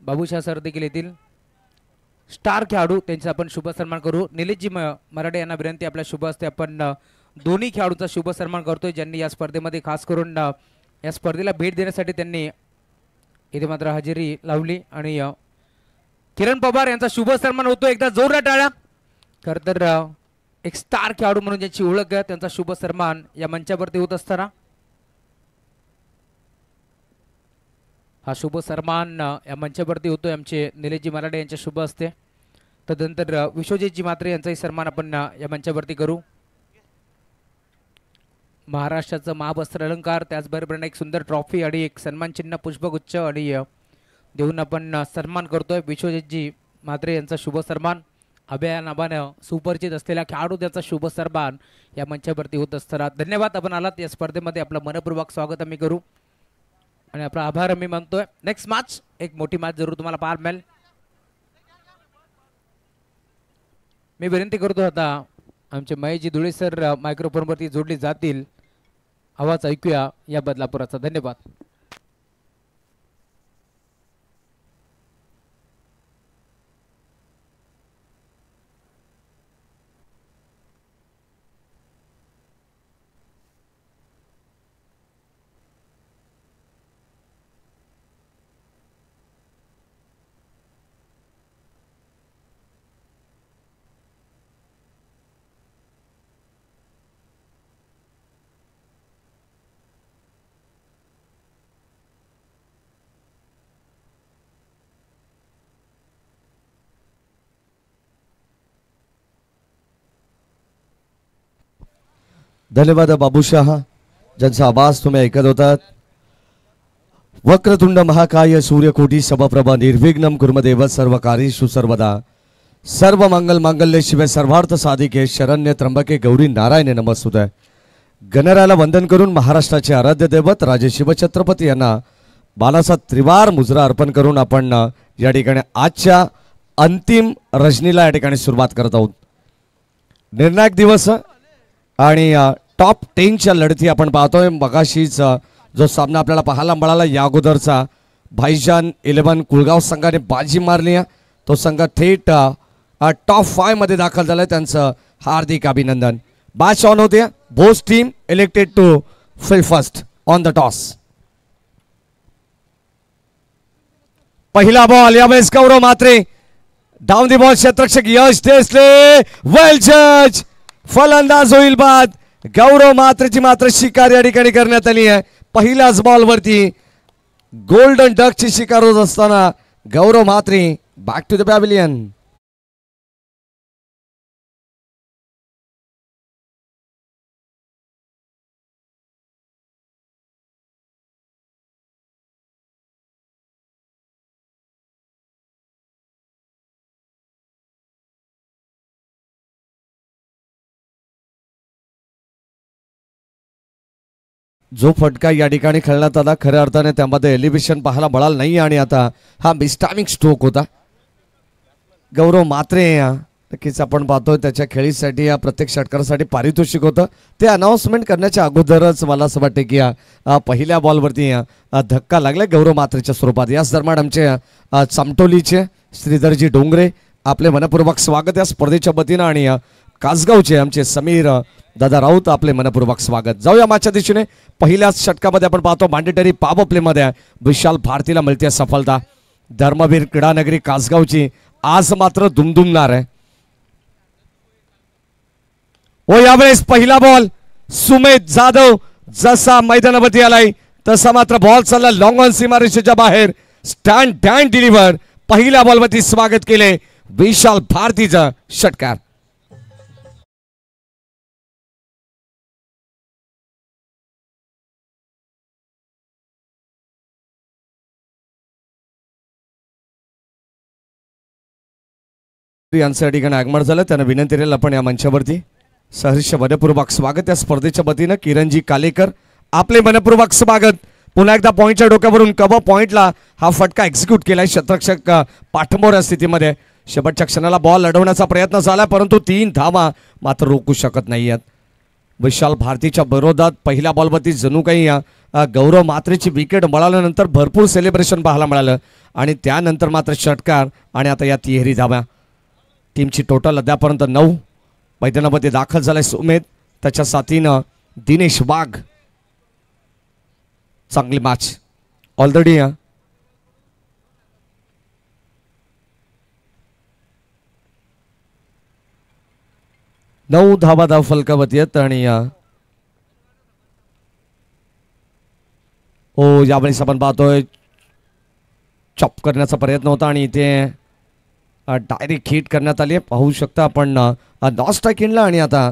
Babushah sir देखील येतील. Star खेळाडू त्यांचा आपण शुभ सन्मान करू. निलेशजी मराठे यांना विनंती आपल्या शुभ हस्ते आपण दोन्ही खेळाडूंचा शुभ सन्मान करतोय ज्यांनी या स्पर्धेमध्ये खास करून या स्पर्धेला भेट देण्यासाठी त्यांनी इथे मात्र हजेरी लावली. आणि किरण पवार यांचा शुभ सन्मान होतो. एकदा जोरदार टाळ्या. खरं तर एक स्टार खेळाडू म्हणून ज्याची ओळख आहे त्यांचा शुभ सन्मान या मंचावरती होत असताना हा शुभ सन्मान या मंचावरती होतोय आमचे निलेशजी मराठे यांच्या शुभ हस्ते. तदनंतर विश्वजितजी म्हात्रे यांचाही सन्मान आपण या मंचावरती करू. महाराष्ट्राचं महावस्त्र अलंकार त्याचबरोबर एक सुंदर ट्रॉफी आणि एक सन्मान चिन्ह पुष्पगुच्छ आणि देऊन आपण सन्मान करतोय विश्वजितजी म्हात्रे यांचा शुभ सन्मान. अभय नावानं सुपरिचित असलेल्या खेळाडू त्याचा शुभ सन्मान या मंचावरती होत असताना धन्यवाद. आपण आलात या स्पर्धेमध्ये आपलं मनपूर्वक स्वागत आम्ही करू आणि आपला आभार आम्ही मानतोय. नेक्स्ट मॅच एक मोठी मॅच जरूर तुम्हाला पाहायला मिळेल. मी विनंती करतो आता आमचे महेशजी धुळे सर मायक्रोफोनवरती जोडले जातील. आवाज ऐकूया या बदलापुराचा. धन्यवाद. धन्यवाद बाबूशाह ज्यांचा आवाज तुम्ही ऐकत होतात. वक्रतुंड महाकाय सूर्यकोटी समप्रभा निर्विघ्नं कुर्मदेव सर्व कार्येषु सर्वदा सर्व मंगल मांगल्ये शिवे सर्वार्थ साधिके शरण्य त्र्यंबके गौरी नारायणे नमस्तुते. गणरायाला वंदन करून महाराष्ट्राचे आराध्य दैवत राजे शिवछत्रपती यांना बाणाचा त्रिवार मुजरा अर्पण करून आपण या ठिकाणी आजच्या अंतिम रजनीला या ठिकाणी सुरुवात करत आहोत. निर्णायक दिवस आणि टॉप 10च्या लढती आपण पाहतोय. मगाशीच जो सामना आपल्याला पाहायला मिळाला या अगोदरचा भाईजान 11 कुळगाव संघाने बाजी मारली आहे. तो संघ थेट टॉप 5 मध्ये दाखल झालाय. त्यांचं हार्दिक अभिनंदन. मॅच ऑन होते. Both team elected to field first on the toss. पहिला बॉल यावेळेस Gaurav Mhatre. Down the ball क्षेत्ररक्षक यश देसले वेल जज. फलंदाज होईल बाद. गौरव म्हात्रेची मात्र शिकार या ठिकाणी करण्यात आली आहे. पहिल्याच बॉल वरती गोल्डन डकची शिकार होत असताना Gaurav Mhatre back to the pavilion. जो फटका या ठिकाणी खेळण्यात आला खऱ्या अर्थाने त्यामध्ये एलिव्हेशन पाहायला मिळालं नाही आणि आता हा मिस्टामिंग स्ट्रोक होता. गौरव म्हात्रे नक्कीच आपण पाहतोय त्याच्या खेळीसाठी या प्रत्येक षटकारासाठी पारितोषिक होतं. ते अनाउन्समेंट करण्याच्या अगोदरच मला असं वाटतं की पहिल्या बॉलवरती धक्का लागला गौरव म्हात्रेच्या स्वरूपात. याच दरम्यान आमचे चामटोलीचे श्रीधरजी डोंगरे आपले मनपूर्वक स्वागत या स्पर्धेच्या वतीनं आणि कासगावचे आमचे समीर दादा राऊत आपले मनपूर्वक स्वागत. जाऊया मॅचच्या दिशेने. पहिल्याच षटकामध्ये आपण पाहतो मॅन्डेटरी पॉवर प्ले मध्ये विशाल भारतीला मिळते सफलता. धर्मवीर क्रीडानगरी कासगावची आज मात्र दुमदुमणार आहे. ओ यावेळेस पहिला बॉल सुमेध जाधव जसा मैदानावरती आलाय तसा मात्र बॉल चालला लॉंग ऑन सीमारेषेच्या बाहेर. Stand dan deliver. पहिल्या बॉलवरती स्वागत केले विशाल भारतीचं. षटकार यांच्या ठिकाणी आगमन झालं. त्यांना विनंती करेल आपण या मंचावरती. सहर्ष मनपूर्वक स्वागत या स्पर्धेच्या वतीनं. किरणजी कालेकर आपले मनपूर्वक स्वागत. पुन्हा एकदा पॉईंटच्या डोक्यावरून कव्हर पॉईंटला हा फटका एक्झिक्यूट केलाय. क्षेत्ररक्षक पाठमोऱ्या स्थितीमध्ये. शेवटच्या क्षणाला बॉल अडवण्याचा प्रयत्न झाला परंतु 3 धावा मात्र रोखू शकत नाही आहेत. विशाल भारतीच्या विरोधात पहिल्या बॉलवरती जणू काही गौरव म्हात्रेची विकेट मिळाल्यानंतर भरपूर सेलिब्रेशन पाहायला मिळालं आणि त्यानंतर मात्र षटकार. आणि आता या तिहेरी धाव्या. टीमची टोटल अद्यापर्यंत 9. मैदानामध्ये दाखल झालाय सुमेध, त्याच्या साथीनं दिनेश वाघ. चांगली मॅच ऑलरेडी. 9 धावा धाव फलकावरती आहेत. आणि यावेळेस आपण पाहतोय चॉप करण्याचा प्रयत्न होता आणि इथे डायरेक्ट हिट करण्यात आली. पाहू शकता आपण नॉन स्ट्राईक इनला. आणि आता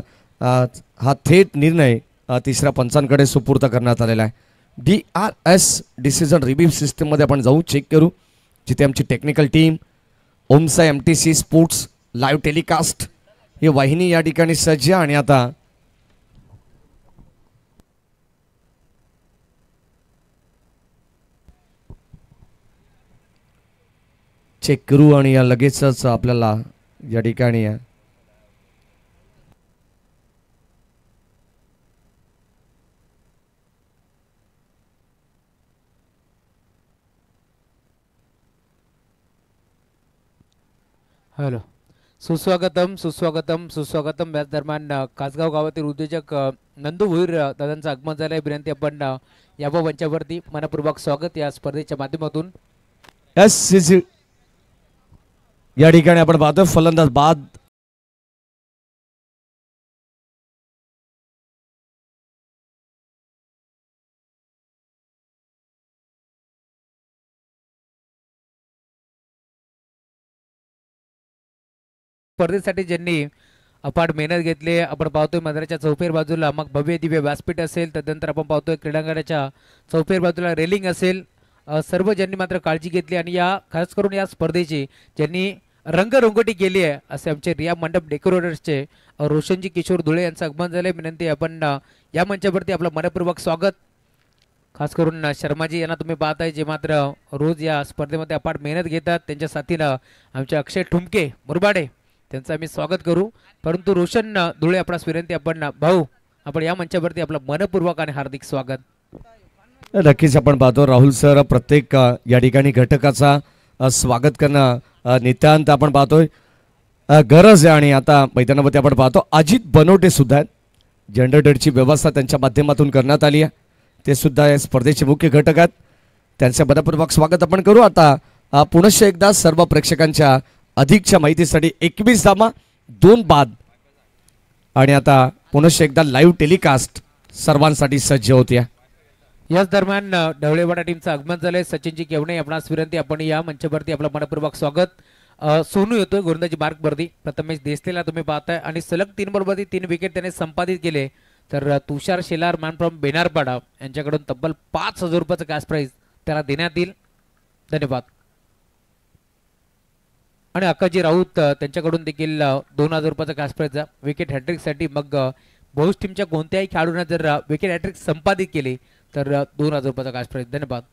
हा थेट निर्णय तिसऱ्या पंचांकडे सुपूर्द करण्यात आलेला आहे. DRS डिसिजन रिव्ह्यू सिस्टीममध्ये आपण जाऊ चेक करू, जिथे आमची टेक्निकल टीम, ओमसा MTC स्पोर्ट्स लाईव्ह टेलिकास्ट ही वाहिनी या ठिकाणी सज्ज. आणि आता चेक करू आणि या लगेचच आपल्याला या ठिकाणी हॅलो, सुस्वागतम सुस्वागतम सुस्वागतम. याच दरम्यान कासगाव गावातील उद्योजक नंदू भोईर दादांचं आगमन झालंय. विनंती आपण याबा मंचावरती मनपूर्वक स्वागत या स्पर्धेच्या माध्यमातून. या ठिकाणी आपण पाहतोय फलंदाज बाद स्पर्धेसाठी ज्यांनी अपाट मेहनत घेतली. आपण पाहतोय मैदानाच्या चौफेर बाजूला मग भव्य दिव्य व्यासपीठ असेल, त्यानंतर आपण पाहतोय क्रीडांगणाच्या चौफेर बाजूला रेलिंग असेल, सर्व ज्यांनी मात्र काळजी घेतली. आणि या खास करून या स्पर्धेची ज्यांनी रंगरंगोटी केली आहे असे आमचे रिया मंडप डेकोरेटर्सचे रोशनजी किशोर धुळे यांचं आगमन झालंय. विनंती आपण या मंचावरती आपलं मनपूर्वक स्वागत. खास करून शर्माजी यांना तुम्ही पाहताय, जे मात्र रोज या स्पर्धेमध्ये अपाट मेहनत घेतात. त्यांच्या साथीनं आमचे अक्षय ठुमके मुरबाडे त्यांचं आम्ही स्वागत करू. परंतु रोशन धुळे आपणास विनंती आपण भाऊ आपण या मंचावरती आपलं मनपूर्वक आणि हार्दिक स्वागत. नक्कीच आपण पाहतो राहुल सर प्रत्येक या ठिकाणी घटकाचा स्वागत करणं नितांत आपण पाहतोय गरज आहे. आणि आता मैदानावरती आपण पाहतो अजित बनवटे सुद्धा आहेत. जनरेटरची व्यवस्था त्यांच्या माध्यमातून करण्यात आली आहे, ते सुद्धा या स्पर्धेचे मुख्य घटक आहेत. त्यांचं मनपूर्वक स्वागत आपण करू. आता पुनश्च एकदा सर्व प्रेक्षकांच्या अधिकच्या माहितीसाठी 21 धावा 2 बाद. आणि आता पुनश्च एकदा लाईव्ह टेलिकास्ट सर्वांसाठी सज्ज होते. याच दरम्यान ढवळेवाडा टीमचं आगमन झालंय. सचिनजी केवणे आपणास विनंती आपण या मंचावरती आपलं मनपूर्वक स्वागत. सोनू येतोय गोलंदाजी मार्कवरती. प्रथमेश देसलेला तुम्ही पाहताय आणि सलग 3 बरोबर 3 विकेट त्याने संपादित केले. तर तुषार शेलार मॅन फ्रॉम बेनारपाडा यांच्याकडून तब्बल 5,000 रुपयाचं कॅश प्राईज त्याला देण्यात येईल. धन्यवाद. आणि अक्काजी राऊत त्यांच्याकडून देखील 2,000 रुपयाचा कॅश प्राईज विकेट हॅट्रिकसाठी. मग बोस टीमच्या कोणत्याही खेळाडूंना जर विकेट हॅट्रिक संपादित केली तर 2,000 रुपयाचा कॅश प्राईज. धन्यवाद.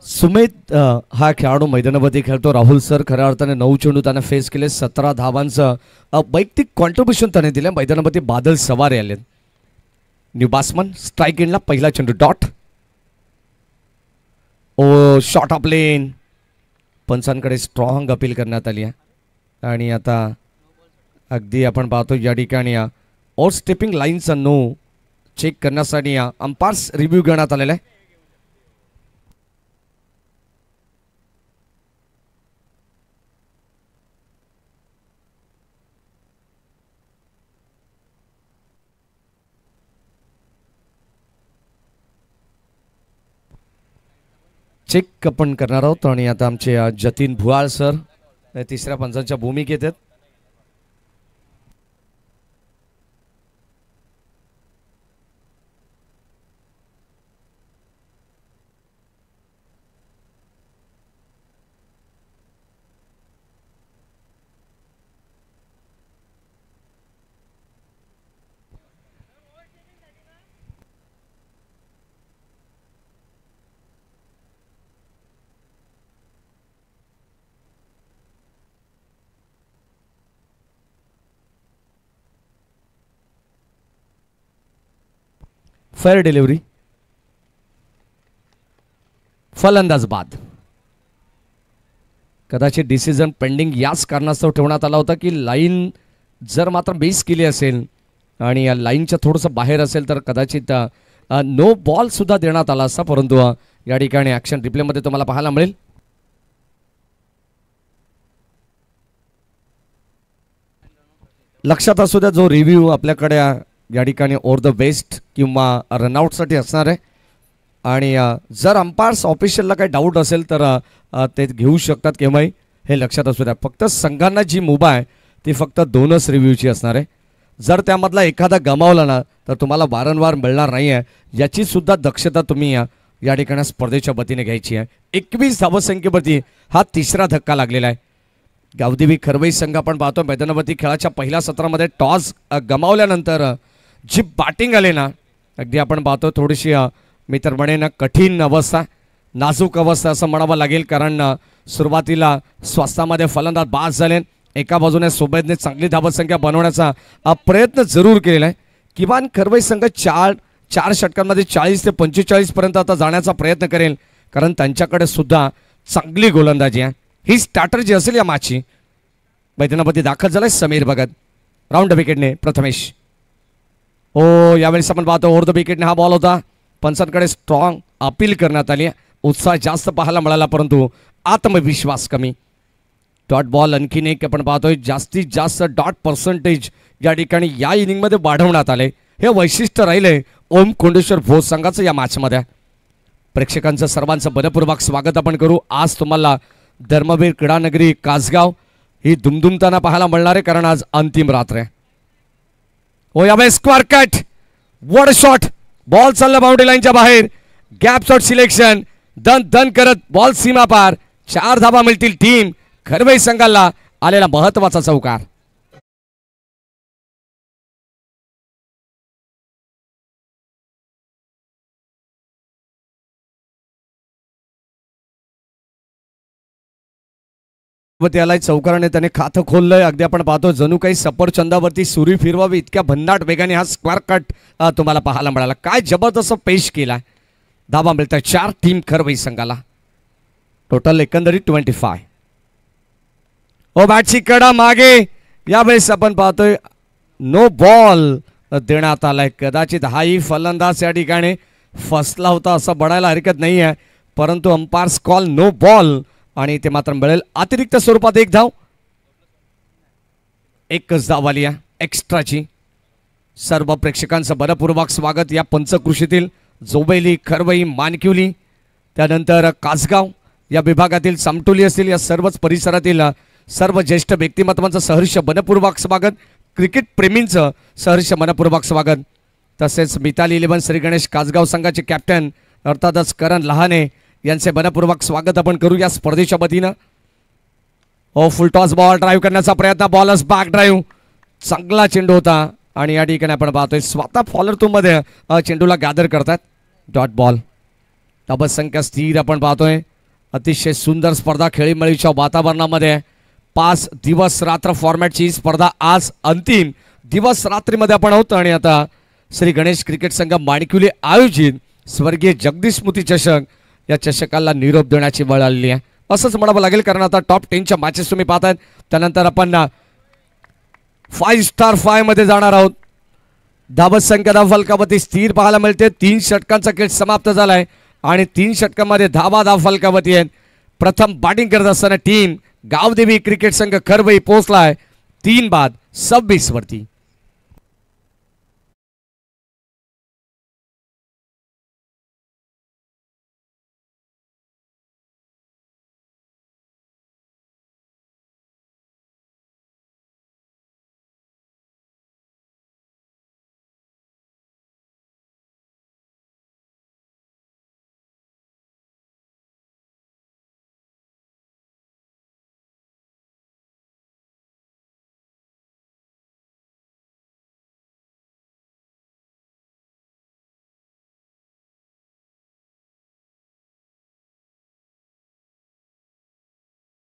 सुमित हा खेळाडू मैदानामध्ये खेळतो. राहुल सर खऱ्या अर्थाने 9 चेंडू त्याने फेस केले. 17 धावांचं वैयक्तिक कॉन्ट्रीब्युशन त्याने दिले. मैदानामध्ये बादल सवारे आले. न्यू बॅट्समन स्ट्राईक इनला पहिला चेंडू डॉट. Short of length. पंचांकडे स्ट्रॉंग अपील करण्यात आली आहे. आणि आता अगदी आपण पाहतो या ठिकाणी आउट स्टेपिंग लाईनचा नो चेक करण्यासाठी अंपायर्स रिव्ह्यू करण्यात आलेला आहे. चेक आपण करणार आहोत. आणि आता आमचे जतीन भुआळ सर तिसऱ्या पंचांच्या भूमिकेत आहेत. Fair delivery. फलंदाज बाद. कदाचित डिसिजन पेंडिंग याच कारणास्तव ठेवण्यात आला होता की लाईन जर मात्र बेस केली असेल आणि या लाईनच्या थोडंसं बाहेर असेल तर कदाचित नो बॉल सुद्धा देण्यात आला असता, परंतु या ठिकाणी ॲक्शन रिप्लेमध्ये तुम्हाला पाहायला मिळेल. लक्षात असू द्या जो रिव्ह्यू आपल्याकडे या ठिकाणी ओव्हर द बेस्ट किंवा रनआउटसाठी असणार आहे आणि जर अंपायर्स ऑफिशियलला काही डाऊट असेल तर ते घेऊ शकतात केव्हाही, हे लक्षात असू द्या. फक्त संघांना जी मुभा आहे ती फक्त 2च रिव्ह्यूची असणार आहे. जर त्यामधला एखादा गमावला ना तर तुम्हाला वारंवार मिळणार नाही आहे, याची सुद्धा दक्षता तुम्ही या ठिकाणी स्पर्धेच्या वतीने घ्यायची आहे. 21 धावसंख्येवरती हा तिसरा धक्का लागलेला आहे. गावदेवी खरवई संघ आपण पाहतो मैदानावरती खेळाच्या पहिल्या सत्रामध्ये टॉस गमावल्यानंतर जी बॅटिंग आली ना, अगदी आपण पाहतो थोडीशी मी तर म्हणेन कठीण अवस्था, नाजूक अवस्था असं म्हणावं लागेल. कारण सुरुवातीला स्वस्तामध्ये फलंदाज बाद झाले. एका बाजूने सोबतने चांगली धावसंख्या बनवण्याचा प्रयत्न जरूर केलेला आहे. किमान खरवई संघ चार षटकांमध्ये 40 ते 45 पर्यंत आता जाण्याचा प्रयत्न करेल, कारण त्यांच्याकडे सुद्धा चांगली गोलंदाजी आहे. ही स्ट्रॅटर्जी असेल या मॅचची. मैदानामध्ये दाखल झालाय समीर भगत. राऊंड विकेटने प्रथमेश. यावेळेस आपण पाहतो ओव्हर द विकेटने हा बॉल होता. पंचांकडे स्ट्रॉंग अपील करण्यात आली. उत्साह जास्त पाहायला मिळाला परंतु आत्मविश्वास कमी. डॉट बॉल आणखीन एक आपण पाहतोय. जास्तीत जास्त डॉट पर्सेंटेज या ठिकाणी या इनिंगमध्ये वाढवण्यात आले. हे वैशिष्ट्य राहिले ओम कोंडेश्वर भोज संघाचं या मॅचमध्ये. प्रेक्षकांचं सर्वांचं मनपूर्वक स्वागत आपण करू. आज तुम्हाला धर्मवीर क्रीडानगरी कासगाव ही दुमदुमताना पाहायला मिळणार आहे, कारण आज अंतिम रात्र आहे. यावेळेस square cut, what shot, ball चालला बाउंड्री लाईनच्या बाहेर. गॅप शॉट सिलेक्शन, दन करत बॉल सीमा पार. 4 धावा मिळतील टीम खरवई संघाला. आलेला महत्वाचा चौकार. त्याला चौकाराने त्याने खातं खोललंय. अगदी आपण पाहतो जणू काही सफरचंदावरती सुरी फिरवावी इतक्या भन्नाट वेगाने हा स्क्वेअर कट तुम्हाला पाहायला मिळाला. काय जबरदस्त पेश केला. धावा मिळतात 4 टीम खरवई संघाला. टोटल एकंदरीत 25. बॅटची कडा मागे. यावेळेस आपण पाहतोय नो बॉल देण्यात आलाय. कदाचित हाही फलंदाज या ठिकाणी फसला होता असं बघायला हरकत नाही आहे, परंतु अंपायर्स कॉल नो बॉल आणि ते मात्र मिळेल अतिरिक्त स्वरूपात 1 धाव. एकच धाव आली एक्स्ट्राची. सर्व प्रेक्षकांचं मनपूर्वक स्वागत या पंचकृषीतील जोबेली, खरवई, मानकिवली, त्यानंतर कासगाव या विभागातील सामटोली असतील या सर्वच परिसरातील सर्व ज्येष्ठ व्यक्तिमत्वांचं सहर्ष मनपूर्वक स्वागत. क्रिकेट प्रेमींचं सहर्ष मनपूर्वक स्वागत. तसेच मिताली 11 श्री गणेश कासगाव संघाचे कॅप्टन अर्थातच करण लहाने यांचे मनपूर्वक स्वागत आपण करू या स्पर्धेच्या वतीनं. फुल टॉस बॉल ड्राईव्ह करण्याचा प्रयत्न. Bowlers back drive. चांगला चेंडू होता आणि या ठिकाणी आपण पाहतोय स्वतः फॉलर मध्ये चेंडूला गॅदर करतात. Dot ball. धावसंख्या स्थिर आपण पाहतोय. अतिशय सुंदर स्पर्धा खेळीमेळीच्या वातावरणामध्ये 5 दिवस रात्र फॉर्मॅटची स्पर्धा आज अंतिम दिवस रात्रीमध्ये आपण आहोत. आणि आता श्री गणेश क्रिकेट संघ माणिकुले आयोजित स्वर्गीय जगदीश स्मृती चषक या चषकाला निरोप देण्याची वेळ आलेली आहे असंच म्हणावं लागेल, कारण आता टॉप 10च्या मॅचेस तुम्ही पाहताय. त्यानंतर आपण 5x5 मध्ये जाणार आहोत. धावसंख्या फलकावरती स्थिर पाहायला मिळते. 3 षटकांचा खेळ समाप्त झालाय आणि 3 षटकांमध्ये धाव फलकावरती आहेत. प्रथम बॅटिंग करत असताना टीम गावदेवी क्रिकेट संघ खरवई पोहोचलाय 3 बाद 26 वरती.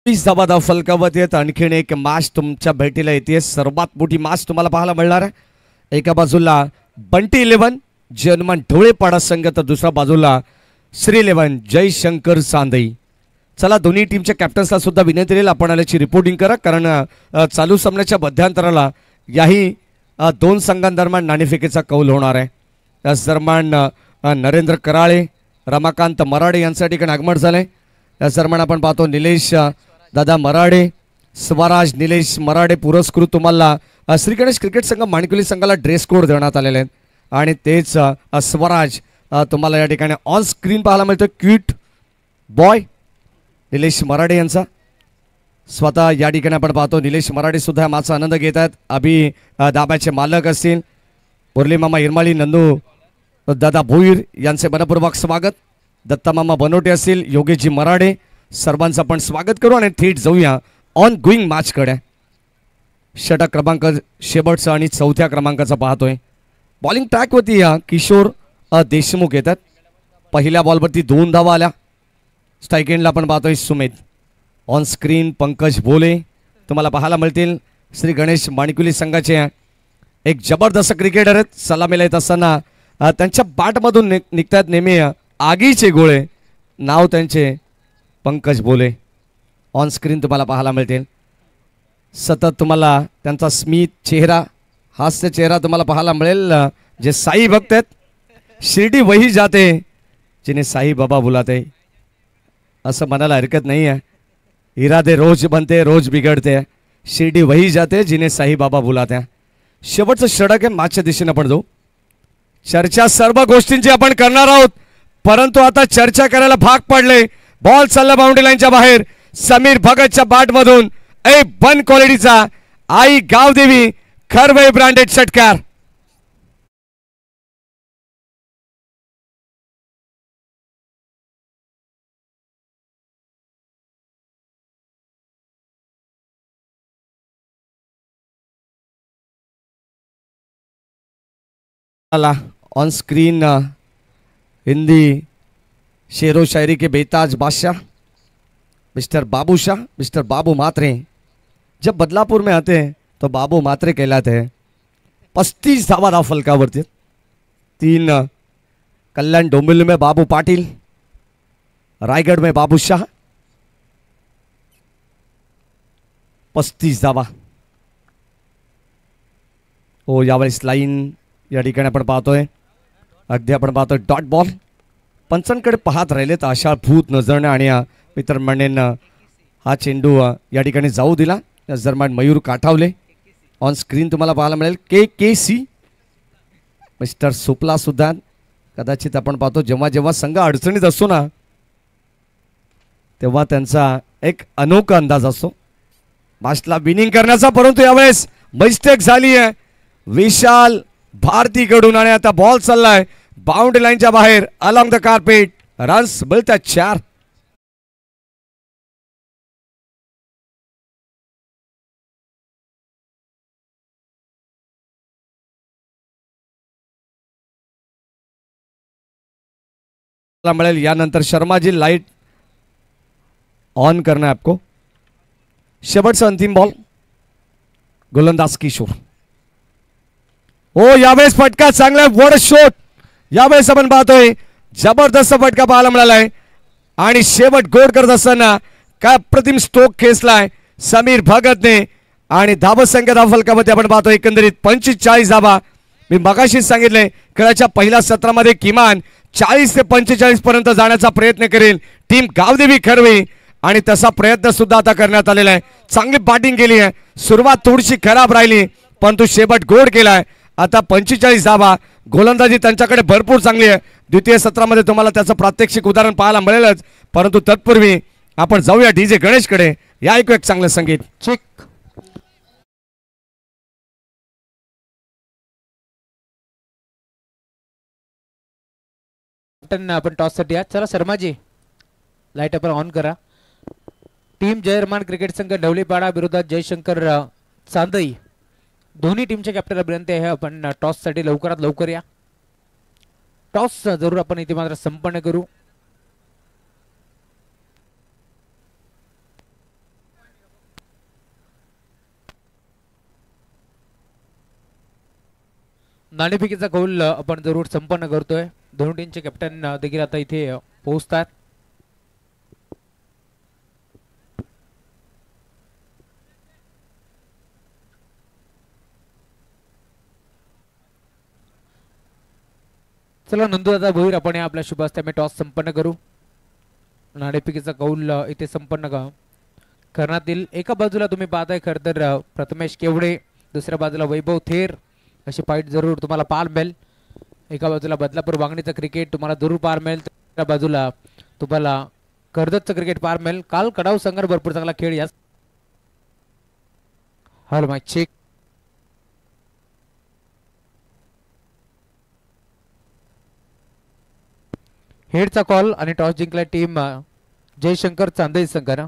धावा फलकावरती आहेत. आणखीन एक मॅच तुमच्या भेटीला येते. सर्वात मोठी मॅच तुम्हाला पाहायला मिळणार आहे. एका बाजूला बंटी 11 जे हनुमान ढोळेपाडा संघ, तर दुसऱ्या बाजूला श्री11 जयशंकर सांदई. चला दोन्ही टीमच्या कॅप्टन्सला सुद्धा विनंती राहील आपण आल्याची रिपोर्टिंग करा, कारण चालू सामन्याच्या मध्यांतराला याही दोन संघांदरम्यान नाणेफेकीचा कौल होणार आहे. त्याच दरम्यान नरेंद्र कराळे, रमाकांत मराडे यांच्या ठिकाणी आगमन झालंय. त्याच दरम्यान आपण पाहतो निलेश दादा मराडे, स्वराज निलेश मराडे पुरस्कृत तुम्हाला श्री गणेश क्रिकेट संघ माणिकोली संघाला ड्रेस कोड देण्यात आलेले आहेत. आणि तेच स्वराज तुम्हाला या ठिकाणी ऑन स्क्रीन पाहायला मिळतं. क्यूट बॉय निलेश मराडे यांचा स्वतः या ठिकाणी आपण पाहतो. निलेश मराडे सुद्धा माझा आनंद घेत आहेत. अभि दाब्याचे मालक असतील मुरली मामा इरमाळी, नंदू दादा भोईर यांचे मनपूर्वक स्वागत. दत्ता मामा बनोटे असतील, योगेशजी मराडे, सर्वांचं आपण स्वागत करू आणि थेट जाऊया ऑन गोईंग मॅचकडे. षटक क्रमांक शेवटचा आणि चौथ्या क्रमांकाचा पाहतोय. बॉलिंग ट्रॅकवरती या किशोर देशमुख येतात. पहिल्या बॉलवरती 2 धावा आल्या. स्ट्राईक एंडला आपण पाहतोय सुमित. ऑन स्क्रीन पंकज भोले तुम्हाला पाहायला मिळतील. श्री गणेश माणिकुली संघाचे एक जबरदस्त क्रिकेटर आहेत. सलामीला येत असताना त्यांच्या बॅटमधून निघतात नेहमी आगीचे गोळे. नाव त्यांचे पंकज भोले. ऑन स्क्रीन तुम्हाला पाहायला मिळतील. सतत तुम्हाला त्यांचा स्मित चेहरा, हास्य चेहरा तुम्हाला पाहायला मिळेल. जे साई भक्त आहेत. शिर्डी वही जाते जिन्हें साई बाबा बुलाते, असं म्हणायला हरकत नाही आहे. इरादे रोज बनते रोज बिघडते, शिर्डी वही जाते जिन्हें साई बाबा बुलाते. शेवटचं षटक आहे. मॅचच्या दिशेने आपण जाऊ. चर्चा सर्व गोष्टींची आपण करणार आहोत, परंतु आता चर्चा करायला भाग पडले. बॉल चालला बाउंड्री लाईनच्या बाहेर. समीर भगतच्या बॅटमधून A1 क्वालिटीचा आई गावदेवी खरवई ब्रँडेड षटकार. ऑन स्क्रीन हिंदी शेरो शायरी के बेताज बादशाह मिस्टर बाबू शाह, मिस्टर बाबू मात्रे. जब बदलापुर में आते हैं तो बाबू मात्रे कहलाते हैं. 35 धावा धाव फलकावरती. 3 कल्याण डोंबिवली में बाबू पाटिल, रायगढ़ में बाबू शाह. 35 धावा. हो यावेळेस लाईन या ठिकाणी आपण पाहतोय. अगदी आपण पाहतोय डॉट बॉल. पंचांकडे पाहत राहिलेत आशाभूत नजरने आणि मित्रमंडळींना हा चेंडू या ठिकाणी जाऊ दिला. या दरम्यान मयूर काठावले. ऑन स्क्रीन तुम्हाला पाहायला मिळेल KKC मिस्टर सुपला सुद्धा. कदाचित आपण पाहतो जेव्हा जेव्हा संघ अडचणीत असतो ना, तेव्हा त्यांचा एक अनोखा अंदाज असतो मॅचला विनिंग करण्याचा. परंतु यावेळेस मिस्टेक झाली आहे विशाल भारतीकडून आणि आता बॉल चाललाय बाउंड्री लाईनच्या बाहेर. अलॉंग द कार्पेट रन्स मिळतात 4. मिळेल. यानंतर शर्माजी लाईट ऑन करना है आपको. शेवटचा अंतिम बॉल गोलंदाज किशोर. हो यावेळेस फटका चांगला. वड शॉट यावेळेस आपण पाहतोय. जबरदस्त फटका पाहायला मिळालाय आणि शेवट गोड करत असताना काय अप्रतिम स्ट्रोक खेचलाय समीर भगतने. आणि धावसंख्या धाव फलकामध्ये आपण पाहतोय एकंदरीत 45 धावा. मी मगाशीच सांगितले खेळाच्या पहिल्या सत्रामध्ये किमान 40 ते 45 पर्यंत जाण्याचा प्रयत्न करेल टीम गावदेवी खरवी आणि तसा प्रयत्न सुद्धा आता करण्यात आलेला आहे. चांगली बॅटिंग केली आहे. सुरुवात थोडीशी खराब राहिली परंतु शेवट गोड केलाय. आता 45 धावा. गोलंदाजी त्यांच्याकडे भरपूर चांगली आहे. द्वितीय सत्रामध्ये तुम्हाला त्याचं प्रात्यक्षिक उदाहरण पाहायला मिळेलच, परंतु तत्पूर्वी आपण जाऊया DJ गणेशकडे. या ऐकू एक चांगलं संगीत. चेक. आपण टॉस साठी आज. चला शर्माजी लाईट आपण ऑन करा. टीम जयरमान क्रिकेट संघ ढवळीपाडा विरोधात जयशंकर चांदई. दोन्ही टीमच्या कॅप्टनला विनंती आहे आपण टॉस साठी लवकरात लवकर या. टॉस जरूर आपण इथे मात्र संपन्न करू. नाणेफेकीचा कौल आपण जरूर संपन्न करतोय. दोन्ही टीमचे कॅप्टन देखील आता इथे पोहोचतात. चला नंदुदादा भोईर, आपण आपल्या शुभ हस्ते टॉस संपन्न करू. नाणेफेकीचा कौल इथे संपन्न करण्यात येईल. एका बाजूला तुम्ही पाहताय खर तर प्रथमेश केवडे, दुसऱ्या बाजूला वैभव थेर अशी फाईट जरूर तुम्हाला पाहायला मिळेल. एका बाजूला बदलापूर वांगणीचं क्रिकेट तुम्हाला जरूर पाहायला मिळेल, दुसऱ्या बाजूला तुम्हाला कर्जतचं क्रिकेट पाहायला मिळेल. काल कडाव संघाने भरपूर चांगला खेळ या हॅलो माईक चेक. हेडचा कॉल आणि टॉस जिंकला टीम जयशंकर चांदई संघानं.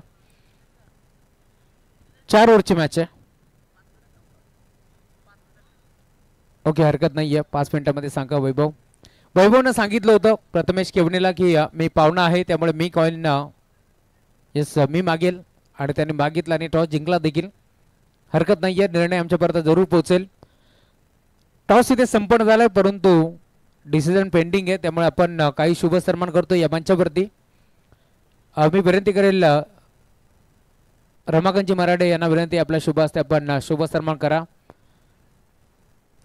4 ओव्हरची मॅच आहे. ओके, हरकत नाहीये. 5 मिनिटांमध्ये सांगा वैभव. वैभवनं सांगितलं होतं प्रथमेश केवणीला की मी पाहुणा आहे, त्यामुळे मी कॉइन येस मी मागेल, आणि त्याने मागितला आणि टॉस जिंकला देखील. हरकत नाहीये, निर्णय आमच्यापर्यंत जरूर पोहोचेल. टॉस इथे संपन्न झालाय, परंतु डिसिजन पेंडिंग आहे, त्यामुळे आपण काही शुभ सन्मान करतो या मंचावरती. मी विनंती करेल रमाकांतजी मराठे यांना विनंती, आपल्या शुभ हस्ते आपण शुभ सन्मान करा.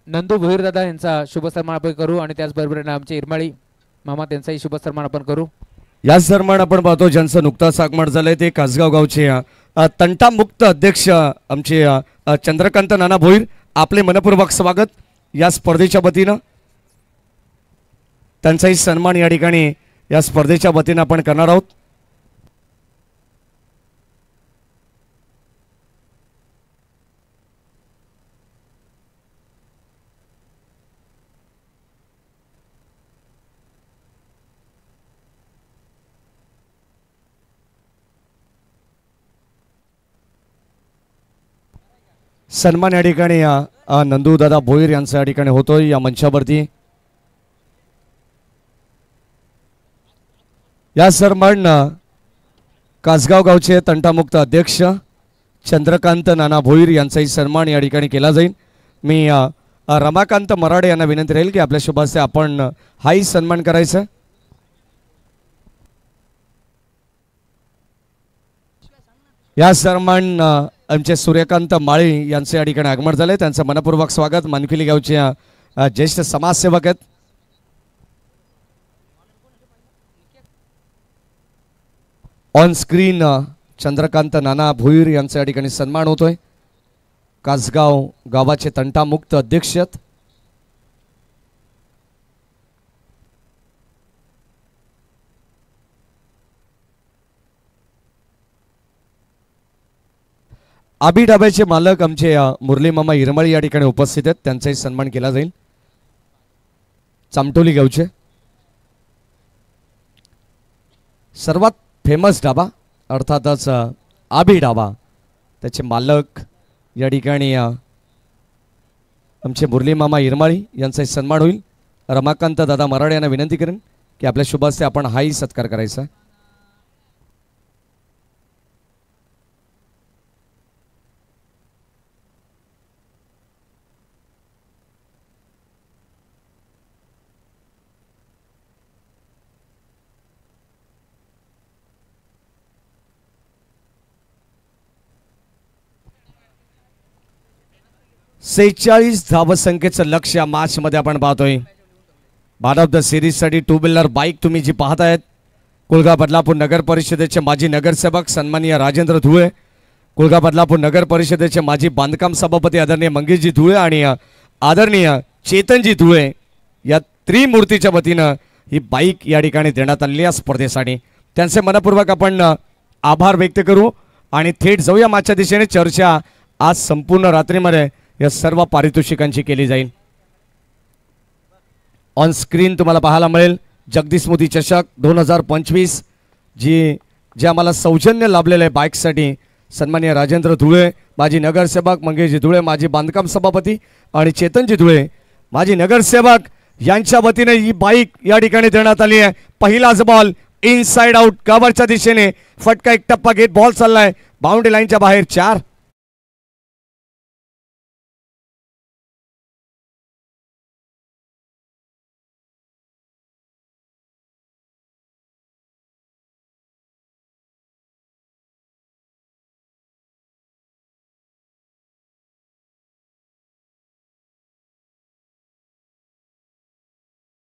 नंदू भोईर दादा यांचा शुभ सन्मान आपण करू, आणि त्याचबरोबर आमचे इरमाळी मामा त्यांचाही शुभ सन्मान आपण करू. याच दरम्यान आपण पाहतो ज्यांचं नुकताच आगमन झालंय ते कासगाव गावचे तंटामुक्त अध्यक्ष आमचे चंद्रकांत नाना भोईर. आपले मनपूर्वक स्वागत या स्पर्धेच्या वतीनं. त्यांचाही सन्मान या ठिकाणी या स्पर्धेच्या वतीनं आपण करणार आहोत. सन्मान या ठिकाणी नंदूदादा भोईर यांचा या ठिकाणी होतोय या मंचावरती. या सन्मान कासगाव गावचे तंटामुक्त अध्यक्ष चंद्रकांत नाना भोईर यांचाही सन्मान या ठिकाणी केला जाईल. मी रमाकांत मराठे यांना विनंती राहील की आपल्या शुभ हस्ते आपण हाही सन्मान करायचा. या सन्मान आमचे सूर्यकांत माळी यांचे या ठिकाणी आगमन झाले, त्यांचं मनपूर्वक स्वागत. मानखिली गावचे ज्येष्ठ समाजसेवक आहेत. ऑन स्क्रीन चंद्रकांत नाना भोईर यांचा या ठिकाणी सन्मान होतोय. कासगाव गावाचे तंटामुक्त अध्यक्ष आहेत. आबी डाब्याचे मालक आमचे मुरली मामा इरमाळी या ठिकाणी उपस्थित आहेत, त्यांचाही सन्मान केला जाईल. चामटोली गावचे सर्वात फेमस डाबा अर्थातच आबी डाबा, त्याचे मालक या ठिकाणी आमचे मुरली मामा इरमाळी यांचाही सन्मान होईल. रमाकांत दादा मराठे यांना विनंती करेन की आपल्या शुभ हस्ते आपण हाही सत्कार करायचा. सेहेचाळीस धावसंख्येचं लक्ष या मॅच मध्ये आपण पाहतोय. मॅन ऑफ द सिरीज साठी 2 व्हीलर बाईक तुम्ही जी पाहतायत, कुळगा बदलापूर नगर परिषदेचे माजी नगरसेवक सन्माननीय राजेंद्र धुळे, कुळगा बदलापूर नगर परिषदेचे माजी बांधकाम सभापती आदरणीय मंगेशजी धुळे आणि आदरणीय चेतनजी धुळे या त्रिमूर्तीच्या वतीनं ही बाईक या ठिकाणी देण्यात आलेली या स्पर्धेसाठी. त्यांचे मनपूर्वक आपण आभार व्यक्त करू आणि थेट जाऊया मॅचच्या दिशेने. चर्चा आज संपूर्ण रात्रीमध्ये या सर्व पारितोषिकांची केली जाईल. ऑन स्क्रीन तुम्हाला पाहायला मिळेल जगदीश मोदी चषक 2025 जे आम्हाला सौजन्य लाभलेलं आहे बाईकसाठी. सन्माननीय राजेंद्र धुळे माजी नगरसेवक, मंगेशजी धुळे माजी बांधकाम सभापती आणि चेतनजी धुळे माजी नगरसेवक यांच्या वतीने ही बाईक या ठिकाणी देण्यात आली आहे. पहिलाच बॉल इनसाइड आउट कव्हरच्या दिशेने, फटका एक टप्पा घेत बॉल चाललाय बाउंड्री लाईनच्या बाहेर. 4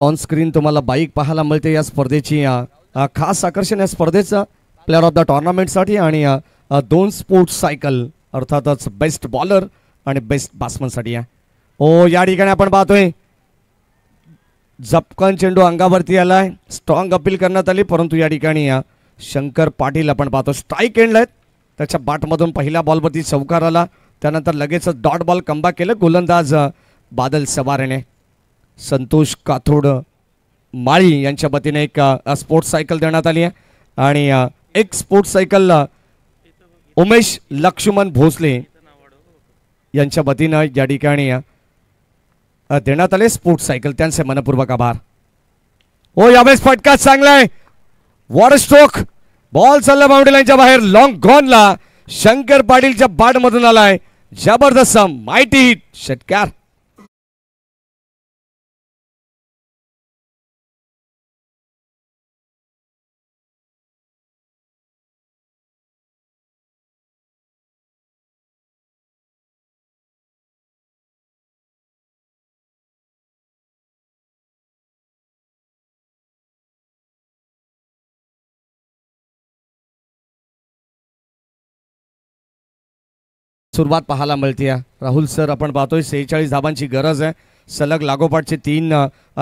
ऑन स्क्रीन तुम्हाला बाईक पाहायला मिळते या स्पर्धेची खास आकर्षण या स्पर्धेचं प्लेअर ऑफ द टुर्नामेंटसाठी आणि 2 स्पोर्ट्स सायकल अर्थातच बेस्ट बॉलर आणि बेस्ट बॅट्समनसाठी आहे. ओ या ठिकाणी आपण पाहतोय झपकन चेंडू अंगावरती आलाय. स्ट्रॉंग अपील करण्यात आली परंतु या ठिकाणी शंकर पाटील आपण पाहतो स्ट्राईक एंडला त्याच्या बॅटमधून पहिल्या बॉलवरती चौकार आला. त्यानंतर लगेच डॉट बॉल कमबॅक केलं गोलंदाज बादल सवारेने. संतोष काथोड माळी यांच्या वतीने एक स्पोर्ट्स सायकल देण्यात आली आहे आणि एक स्पोर्ट्स सायकल उमेश लक्ष्मण भोसले यांच्या वतीनं या ठिकाणी देण्यात आले स्पोर्ट्स सायकल. त्यांचे मनपूर्वक आभार. हो यावेळेस फटका चांगला आहे. वॉटर स्ट्रोक बॉल चालला बाउंड्री लाईनच्या बाहेर लॉंग गॉनला शंकर पाटीलच्या बॅट मधून आलाय. जबरदस्त माइटी हिट षटकार. सुरुवात पाहायला मिळते. राहुल सर आपण पाहतोय 46 धावांची गरज आहे. सलग लागोपाठचे 3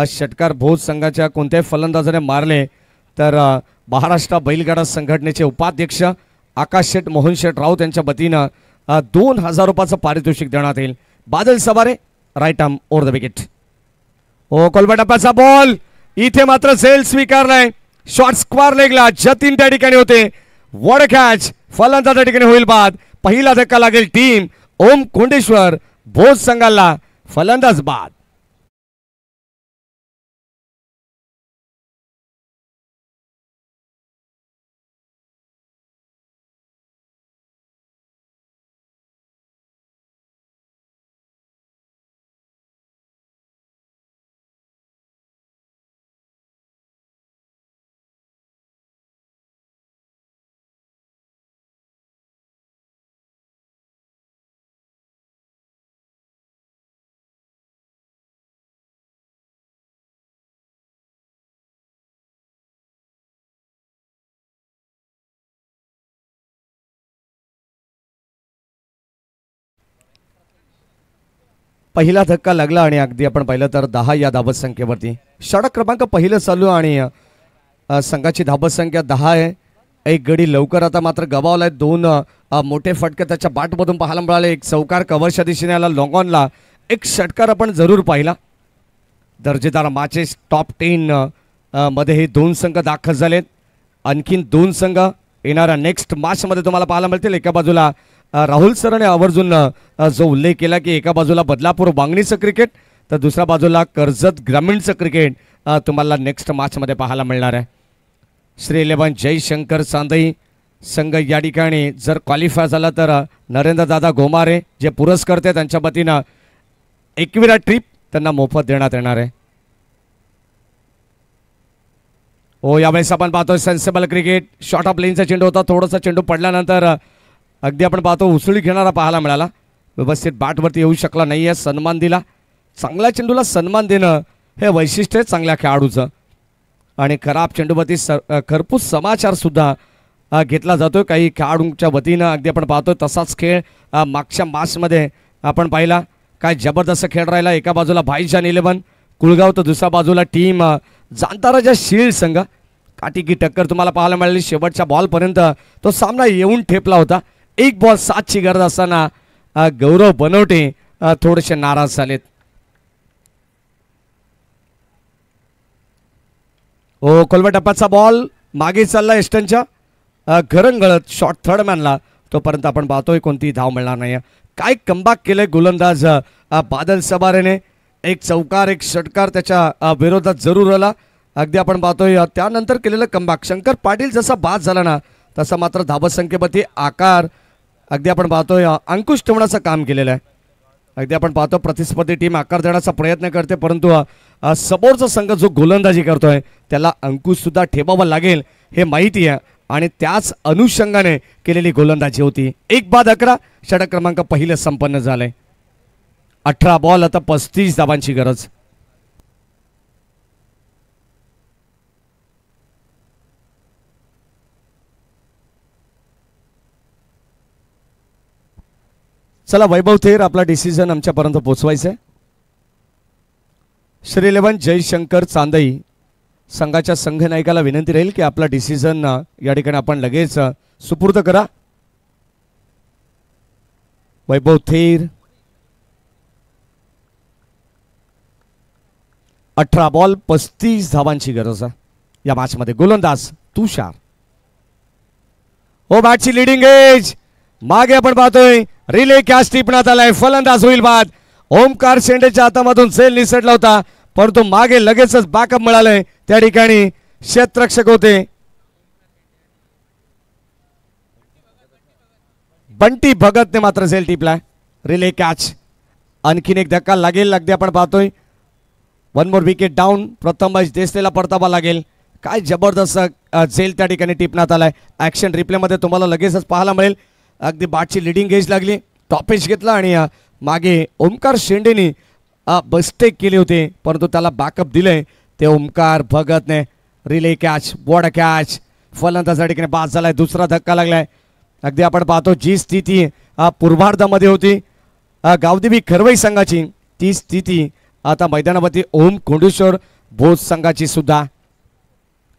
षटकार भोज संघाच्या कोणत्याही फलंदाजाने मारले तर महाराष्ट्र बैलगाडा संघटनेचे उपाध्यक्ष आकाश शेठ मोहन शेठ राऊत यांच्या वतीनं 2000 रुपयाचं पारितोषिक देण्यात येईल. Badal Saware right arm over the wicket. ओ कोलबा टप्प्याचा बॉल इथे मात्र झेल स्वीकारलाय. शॉर्ट स्क्वार लेगला जतीन त्या ठिकाणी होते. वॉट कॅच फलंदाज त्या ठिकाणी होईल बाद. पहिला धक्का लागेल टीम ओम कोंडेश्वर भोज संघाला. फलंदाज बाद. पहिला धक्का लागला आणि अगदी आपण पाहिलं तर 10 या धावत संख्येवरती षटक क्रमांक पहिलं चालू आणि संघाची धावत संख्या 10 आहे. एक गडी लवकर आता मात्र गमावलाय. 2 मोठे फटके त्याच्या बॅटमधून पाहायला मिळाले. एक चौकार कव्हरच्या दिशेने आला लॉंग ऑनला. एक षटकार आपण जरूर पाहिला. दर्जेदार मॅचेस टॉप 10 मध्ये हे 2 संघ दाखल झालेत. आणखीन 2 संघ येणाऱ्या नेक्स्ट मॅच मध्ये तुम्हाला पाहायला मिळतील. एका बाजूला राहुल सरांनी आवर्जून जो उल्लेख केला की एका बाजूला बदलापूर वांगणीचं क्रिकेट तर दुसऱ्या बाजूला कर्जत ग्रामीणचं क्रिकेट तुम्हाला नेक्स्ट मॅच मध्ये पाहायला मिळणार आहे. श्री 11 जयशंकर चांदई संघ या ठिकाणी जर क्वालिफाय झाला तर नरेंद्र दादा गोमारे जे पुरस्कर्ते त्यांच्या वतीनं एकविरा ट्रिप त्यांना मोफत देण्यात येणार आहे. हो यावेळेस आपण पाहतोय सेन्सेबल क्रिकेट. शॉर्ट ऑफ लेनचा चेंडू होता. थोडासा चेंडू पडल्यानंतर अगदी आपण पाहतो उसळी घेणारा पाहायला मिळाला. व्यवस्थित बॅटवरती येऊ शकला नाही आहे. सन्मान दिला. चांगल्या चेंडूला सन्मान देणं हे वैशिष्ट्य आहे चांगल्या खेळाडूचं. आणि खराब चेंडूवरती खरपूस समाचार सुद्धा घेतला जातो काही खेळाडूंच्या वतीनं. अगदी आपण पाहतो तसाच खेळ मागच्या मॅचमध्ये आपण पाहिला. काय जबरदस्त खेळ राहिला. एका बाजूला भाईजान 11 कुळगाव तर दुसऱ्या बाजूला टीम जांताराजा शिल्ड संघ. काटिकी टक्कर तुम्हाला पाहायला मिळाली. शेवटच्या बॉलपर्यंत तो सामना येऊन ठेपला होता. एक बॉल 7ची गरज असताना गौरव बनवटे थोडेसे नाराज झालेत. ओ कोलबा टप्प्याचा बॉल मागे चालला एस्टनच्या घरंगळत शॉर्ट थर्ड मॅनला. तोपर्यंत आपण पाहतोय कोणती धाव मिळणार नाही. काय कमबॅक केलंय गोलंदाज बादल सबारेने. एक चौकार एक षटकार त्याच्या विरोधात जरूर आला. अगदी आपण पाहतोय त्यानंतर केलेलं कमबॅक. शंकर पाटील जसा बाद झाला ना तसा मात्र धावत संख्येवरती आकार अगदी आपण पाहतोय अंकुश ठेवण्याचं काम केलेलं आहे. अगदी आपण पाहतो प्रतिस्पर्धी टीम आकार देण्याचा प्रयत्न करते परंतु समोरचा संघ जो गोलंदाजी करतोय त्याला अंकुश सुद्धा ठेवावा लागेल हे माहिती आहे आणि त्याच अनुषंगाने केलेली गोलंदाजी होती. 1 बाद 11 षटक क्रमांक पहिलं संपन्न झालंय. 18 बॉल आता 35 धावांची गरज. चला वैभव थेर आपला डिसिजन आमच्यापर्यंत पोचवायचा आहे. श्री 11 जयशंकर चांदई संघाच्या संघ नायकाला विनंती राहील की आपला डिसिजन या ठिकाणी आपण लगेच सुपूर्द करा. वैभव थेर 18 बॉल 35 धावांची गरज आहे या मॅच मध्ये. गोलंदाज तुषार. हो बॅटची लिडिंग एज मागे आपण पाहतोय रिले कॅच टिपण्यात आलाय. फलंदाज होईल बाद. ओमकार शेंडेच्या हातामधून झेल निसटला होता परंतु मागे लगेचच बॅकअप मिळालंय. त्या ठिकाणी क्षेत्ररक्षक होते बंटी भगतने मात्र झेल टिपलाय. Relay catch. आणखीन एक धक्का लागेल. अगदी आपण पाहतोय 1 मोर विकेट डाऊन. प्रथम देसलेला परतावा लागेल. काय जबरदस्त झेल त्या ठिकाणी टिपण्यात आलाय. ऍक्शन रिप्ले मध्ये तुम्हाला लगेचच पाहायला मिळेल. अगदी बॅटची लिडिंग एज लागली. टॉपेज घेतला आणि मागे ओमकार शेंडेनी बस्टेक केले होते परंतु त्याला बॅकअप दिले ते ओमकार भगतने. रिले कॅच बॉड कॅच. फलंदाज त्या ठिकाणी बाद झालाय. दुसरा धक्का लागलाय. अगदी आपण पाहतो जी स्थिती पूर्वार्धामध्ये होती गावदेवी खरवई संघाची ती स्थिती आता मैदानावरती ओम कोंडेश्वर भोज संघाची सुद्धा.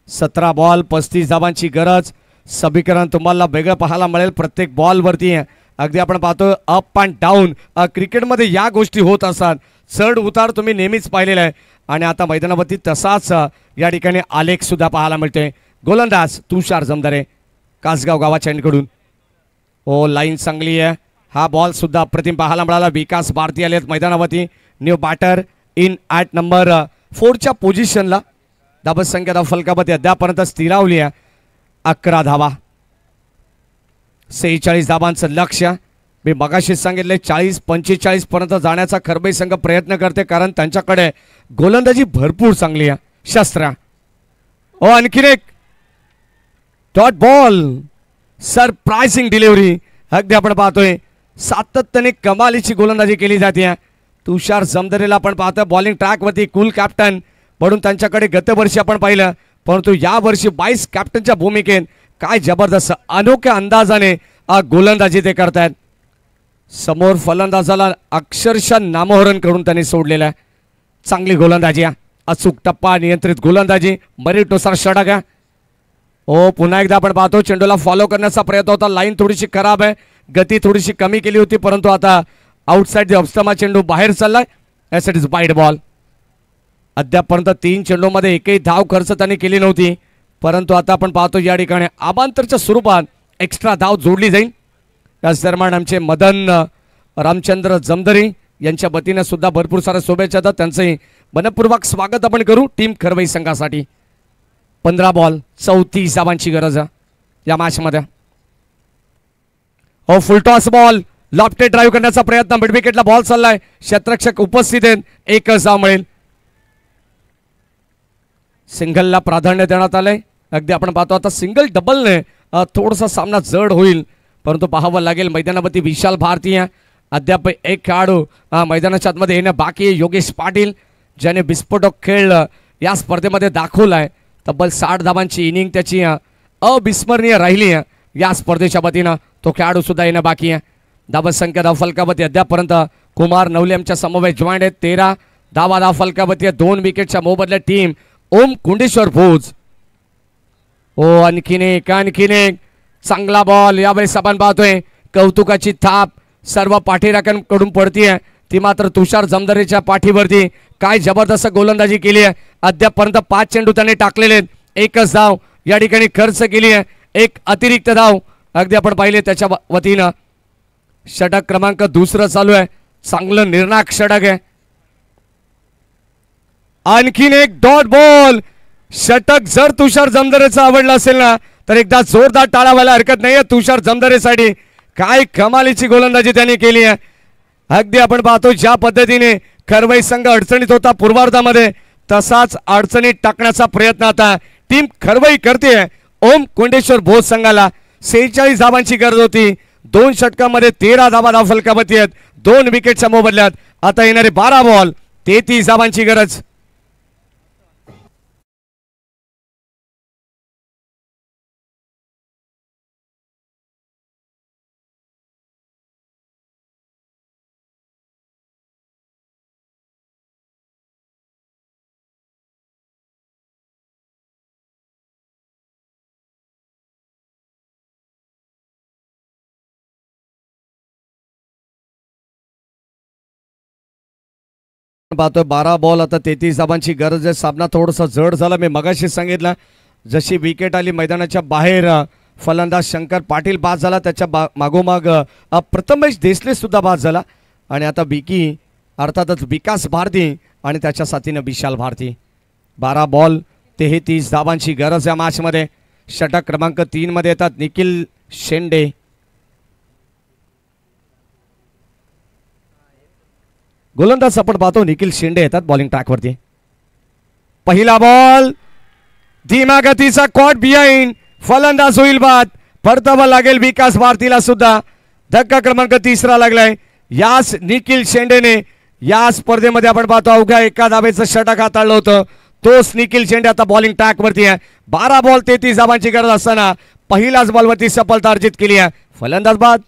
17 बॉल 35 धावांची गरज. समीकरण तुम्हाला वेगळं पाहायला मिळेल प्रत्येक बॉलवरती. अगदी आपण पाहतो अप अँड डाऊन क्रिकेटमध्ये या गोष्टी होत असतात. चढ उतार तुम्ही नेहमीच पाहिलेला आहे आणि आता मैदानावरती तसाच या ठिकाणी आलेख सुद्धा पाहायला मिळते. गोलंदाज तुषार जमदारे कासगाव गावाच्या एंडकडून. हो लाईन चांगली आहे. हा बॉल सुद्धा अप्रतिम पाहायला मिळाला. विकास भारती आलेत मैदानावरती. New batter in at number 4च्या पोझिशनला. धाबत संख्या फलकावरती अद्यापर्यंत स्थिरावली आहे. 11 धावा 46 धावांचं लक्ष्य. मी मगाशीच सांगितले 40-45 पर्यंत जाण्याचा खरबई संघ प्रयत्न करते कारण त्यांच्याकडे गोलंदाजी भरपूर चांगली आहे. शस्त्र. ओ आणखीन एक डॉट बॉल. Surprising delivery. अगदी आपण पाहतोय सातत्याने कमालीची गोलंदाजी केली जाते. तुषार जमदरेला आपण पाहतोय बॉलिंग ट्रॅकवरती कूल कॅप्टन म्हणून त्यांच्याकडे गतवर्षी आपण पाहिलं परंतु या वर्षी 22 कॅप्टनच्या भूमिकेत काय जबरदस्त अनोख्या अंदाजाने गोलंदाजी ते करतायत. समोर फलंदाजाला अक्षरशः नामोहरण करून त्यांनी सोडलेलं आहे. चांगली गोलंदाजी आहे. अचूक टप्पा नियंत्रित गोलंदाजी. मरीटोसार षटक आहे. ओ पुन्हा एकदा आपण पाहतो चेंडूला फॉलो करण्याचा प्रयत्न होता. लाईन थोडीशी खराब आहे. गती थोडीशी कमी केली होती परंतु आता आउटसाइड द ऑफस्टमा चेंडू बाहेर चाललाय. As it is wide ball. अद्यापर्यंत 3 चेंडूमध्ये एकही धाव खर्च त्यांनी केली नव्हती परंतु आता आपण पाहतो या ठिकाणी आबांतरच्या स्वरूपात एक्स्ट्रा धाव जोडली जाईल. याच दरम्यान आमचे मदन रामचंद्र जमदरी यांच्या वतीने सुद्धा भरपूर साऱ्या शुभेच्छा देतात. त्यांचंही मनपूर्वक स्वागत आपण करू टीम खरवई संघासाठी. 15 बॉल 34 धावांची गरज या मॅचमध्ये. हो फुलटॉस बॉल. लॉफ्टेड ड्राईव्ह करण्याचा प्रयत्न. मिड विकेटला बॉल चाललाय. क्षेत्ररक्षक उपस्थित आहेत. एकच धाव मिळेल. सिंगलला प्राधान्य देण्यात आलंय. अगदी आपण पाहतो आता सिंगल डबलने थोडासा सामना जड होईल परंतु पाहावं लागेल. मैदानावरती विशाल भारतीय अद्याप एक खेळाडू मैदानाच्या आतमध्ये येणं बाकी आहे. योगेश पाटील ज्याने विस्फोटक खेळ या स्पर्धेमध्ये दाखवलाय. तब्बल 60 धावांची इनिंग त्याची अविस्मरणीय राहिली आहे या स्पर्धेच्या वतीनं. तो खेळाडू सुद्धा येणं बाकी आहे. धावत संख्या फलकावरती अद्यापर्यंत कुमार नवले आमच्या समवेत जॉईंट आहेत. 13 धावा फलकावरती 2 विकेटच्या मोबदल्यात टीम ओम कोंडेश्वर भोज. ओ आणखीन एक चांगला बॉल. यावेळेस आपण पाहतोय कौतुकाची थाप सर्व पाठीराख्यांकडून पडतीये ती मात्र तुषार जमदरेच्या पाठीवरती. काय जबरदस्त गोलंदाजी केली आहे. अद्यापर्यंत 5 चेंडू त्याने टाकलेले आहेत. एकच धाव या ठिकाणी खर्च केली आहे. एक अतिरिक्त धाव अगदी आपण पाहिले त्याच्या वतीनं. षटक क्रमांक 2 चालू आहे. चांगलं निर्णायक षटक आहे. आणखीन एक डॉट बॉल. षटक जर तुषार जमदरेचं आवडलं असेल ना तर एकदा जोरदार टाळा व्हायला हरकत नाहीये तुषार जमदरेसाठी. काय कमालीची गोलंदाजी त्यांनी केली आहे. अगदी आपण पाहतो ज्या पद्धतीने खरवई संघ अडचणीत होता पूर्वार्धामध्ये तसाच अडचणीत टाकण्याचा प्रयत्न आता टीम खरवई करते. ओम कोंडेश्वर भोज संघाला 46 धावांची गरज होती. 2 षटकांमध्ये 13 धावा फलकावरती आहेत. 2 विकेटच्या मोबदल्यात आता येणारे 12 बॉल 33 धावांची गरज. पाहतोय 12 बॉल आता 33 धावांची गरज आहे. सामना थोडासा जड झाला. मी मगाशी सांगितलं जशी विकेट आली मैदानाच्या बाहेर फलंदाज शंकर पाटील बाद झाला. त्याच्या मागोमाग प्रथमेश देसले सुद्धा बाद झाला. आणि आता बिकी अर्थातच विकास भारती आणि त्याच्या साथीनं विशाल भारती. 12 बॉल 33 धावांची गरज या मॅचमध्ये. षटक क्रमांक 3 मध्ये येतात निखिल शेंडे. गोलंदाज आपण पाहतो निखिल शेंडे येतात बॉलिंग ट्रॅकवरती. पहिला बॉल धीम्या गतीचा कॉट बिहाइंड. फलंदाज होईल बाद. परतावा लागेल विकास भारतीला सुद्धा. धक्का क्रमांक 3 लागलाय. याच निखिल शेंडेने या स्पर्धेमध्ये आपण पाहतो अवघ्या एका धावेचं षटक हाताळलं होतं. तोच निखिल शेंडे आता बॉलिंग ट्रॅकवरती आहे. 12 बॉल 33 धावांची गरज असताना पहिलाच बॉलवरती सफलता अर्जित केली आहे. फलंदाज बाद.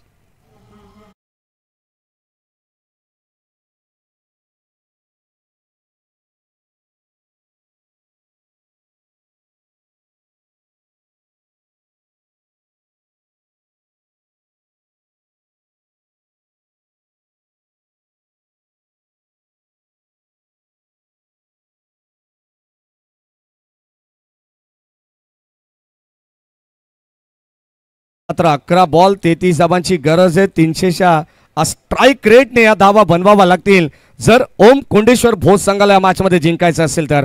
मात्र 11 बॉल 33 धावांची गरज आहे. 300च्या स्ट्राईक रेटने या धावा बनवावा लागतील जर ओम कोंडेश्वर भोज संघाला या मॅच मध्ये जिंकायचं असेल तर.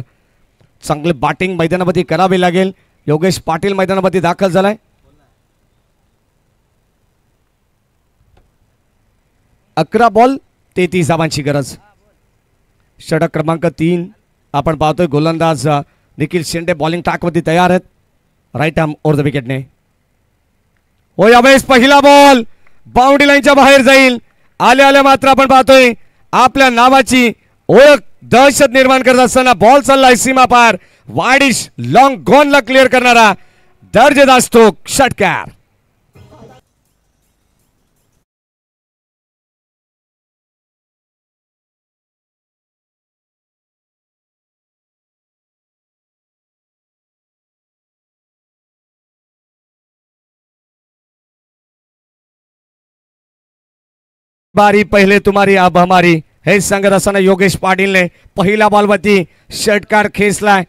चांगले बॅटिंग मैदानामध्ये करावे लागेल. योगेश पाटील मैदानामध्ये दाखल झालाय. 11 बॉल 33 धावांची गरज. षटक क्रमांक 3 आपण पाहतोय. गोलंदाज निखिल शेंडे बॉलिंग ट्रॅकवरती तयार आहेत. राईट आर्म ओव्हर द विकेटने. हो यावेळेस पहिला बॉल बाउंड्री लाईनच्या बाहेर जाईल. आल्या आल्या मात्र आपण पाहतोय आपल्या नावाची ओळख दहशत निर्माण करत असताना बॉल चाललाय सीमा पार. वाडिश लॉंग गॉनला क्लिअर करणारा दर्जेदार स्ट्रोक षटकार. बारी पहिले तुम्हारी अब हमारी हे सांगत असताना योगेश पाटीलने पहिला बॉलवरती षटकार खेचलाय.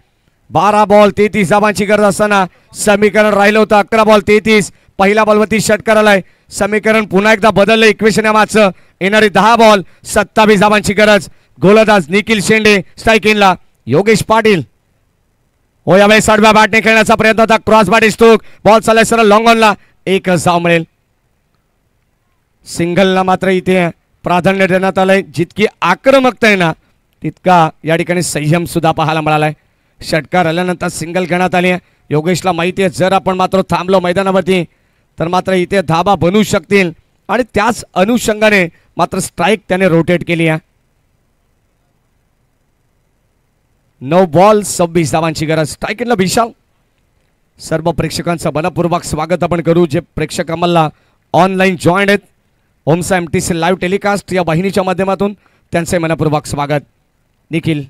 12 बॉल 33 धावांची गरज असताना समीकरण राहिलं होतं 11 बॉल 33. पहिला बॉलवरती षटकार आलाय. समीकरण पुन्हा एकदा बदललं. 21 मागचं येणारी 10 बॉल 27 धावांची गरज. गोलंदाज निखिल शेंडे स्ट्राईक इनला. योगेश पाटील हो यावेळेस आडव्या बॅटने खेळण्याचा प्रयत्न होता. Cross bat stroke. बॉल चाललाय सरळ लॉंग ऑनला. एकच धाव मिळेल. सिंगलला मात्र इथे प्राधान्य देण्यात आलंय. जितकी आक्रमकता आहे ना तितका या ठिकाणी संयम सुद्धा पाहायला मिळालाय. षटकार आल्यानंतर सिंगल घेण्यात आली आहे. योगेशला माहिती आहे जर आपण मात्र थांबलो मैदानावरती तर मात्र इथे धाबा बनू शकतील आणि त्याच अनुषंगाने मात्र स्ट्राईक त्याने रोटेट केली आहे. 9 बॉल 26 धावांची गरज. स्ट्राईकला विशाल. सर्व प्रेक्षकांचं मनपूर्वक स्वागत आपण करू जे प्रेक्षक आम्हाला ऑनलाईन जॉईन आहेत. ओमसा MTC लाईव्ह टेलिकास्ट या वाहिनीच्या माध्यमातून त्यांचे मनपूर्वक स्वागत. निखिल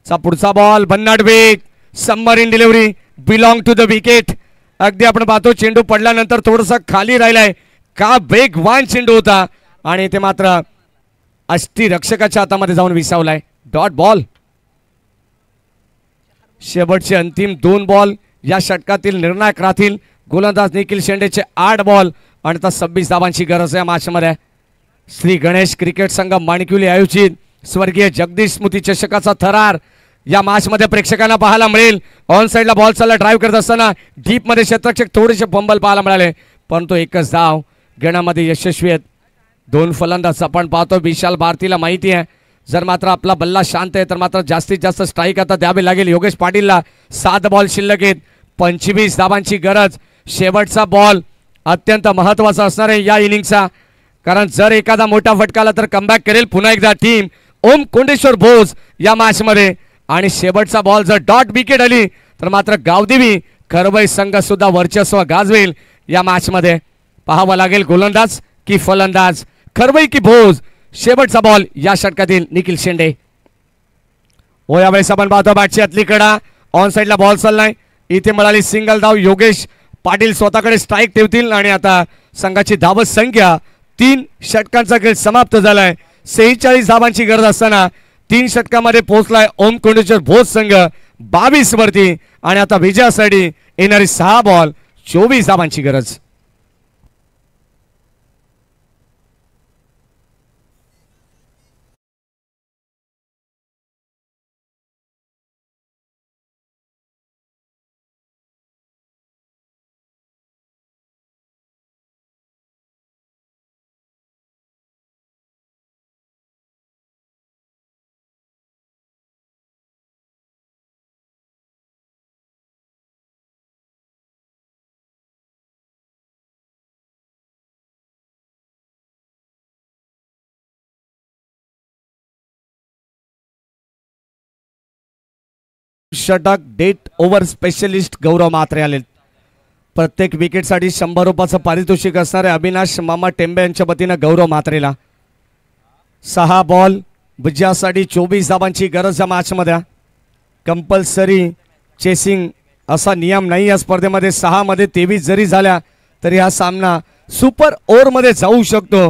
चा पुढचा बॉल भन्नाट वेग. Submarine delivery belong to the wicket. अगदी आपण पाहतो चेंडू पडल्यानंतर थोडंसं खाली राहिलाय. का वेगवान चेंडू होता आणि ते मात्र अष्टीरक्षकाच्या हातामध्ये जाऊन विसावलाय. Dot ball. शेवटचे अंतिम 2 बॉल या षटकातील निर्णायक राहतील. गोलंदाज निखिल शेंडेचे 8 बॉल आणि आता 26 धावांची गरज आहे मॅचमध्ये. श्री गणेश क्रिकेट संघ माणिकवली आयोजित स्वर्गीय जगदीश स्मृती चषकाचा थरार या मॅचमध्ये प्रेक्षकांना पाहायला मिळेल. ऑन साइडला बॉल चालला ड्राईव्ह करत असताना डीप मध्ये क्षेत्ररक्षक थोडेसे फंबल पाहायला मिळाले परंतु एकच धाव घेण्यामध्ये यशस्वी आहेत. 2 फलंदाज आपण पाहतो. विशाल भारतीला माहिती आहे जर मात्र आपला बल्ला शांत आहे तर मात्र जास्तीत जास्त स्ट्राईक आता द्यावे लागेल. योगेश पाटीलला 7 बॉल शिल्लक आहेत. 25 धावांची गरज. शेवटचा बॉल अत्यंत महत्वाचा असणार आहे या इनिंगचा कारण जर एखादा मोठा फटका आला तर कमबॅक करेल पुन्हा एकदा टीम ओम कोंडेश्वर भोज या मॅच मध्ये. आणि शेवटचा बॉल जर डॉट विकेट आली तर मात्र गावदेवी खरवई संघ सुद्धा वर्चस्व गाजवेल या मॅच मध्ये. पाहावं लागेल गोलंदाज की फलंदाज, खरवई की भोज. शेवटचा बॉल या षटकातील निखिल शेंडे. ओ यावेळेस आपण पाहतो बॅटची आतली कडा. ऑन साइडला बॉल चाललाय. इथे मिळाली सिंगल धाव. योगेश पाटील स्वतःकडे स्ट्राईक ठेवतील आणि आता संघाची धाव संख्या 3 षटकांचा खेळ समाप्त झालाय. 46 धावांची गरज असताना 3 षटकामध्ये पोहोचलाय ओम कोंडेश्वर भोज संघ 22 वरती आणि आता विजयासाठी येणारी 6 बॉल 24 धावांची गरज. षटक डेट ओव्हर स्पेशलिस्ट गौरव म्हात्रे आले. प्रत्येक विकेटसाठी 100 रुपयाचं पारितोषिक असणारे अविनाश मामा टेंबे यांच्या वतीनं गौरव म्हात्रेला 6 बॉल विजयासाठी 24 धावांची गरज या मॅचमध्ये. कंपल्सरी चेसिंग असा नियम नाही या स्पर्धेमध्ये. 6 मध्ये 23 जरी झाल्या तरी हा सामना सुपर ओव्हरमध्ये जाऊ शकतो.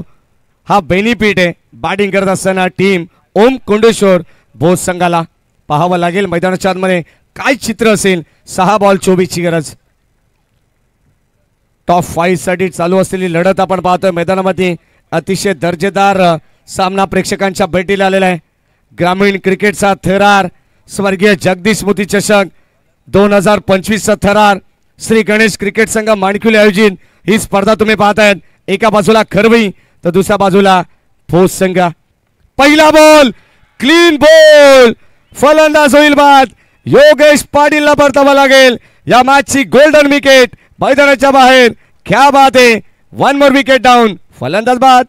हा बेनिफिट आहे बॅटिंग करत असताना टीम ओम कोंडेश्वर भोज संघाला. पाहावं लागेल मैदानाच्या आतमध्ये काय चित्र असेल. 6 बॉल 24 ची गरज. टॉप 5 साठी चालू असलेली लढत आपण पाहतोय मैदानामध्ये. अतिशय दर्जेदार सामना प्रेक्षकांच्या भेटीला आलेला आहे. ग्रामीण क्रिकेटचा थरार स्वर्गीय जगदीश स्मृती चषक 2025 चा थरार श्री गणेश क्रिकेट संघ माणकुले आयोजित ही स्पर्धा तुम्ही पाहतायत. एका बाजूला खरवी तर दुसऱ्या बाजूला भोज संघ. पहिला बॉल क्लीन बॉल फलंदाज होईल बाद. योगेश पाटीलला परतावा लागेल. या मॅचची गोल्डन विकेट मैदानाच्या बाहेर. क्या बात आहे. 1 मोर विकेट डाऊन. फलंदाज बाद.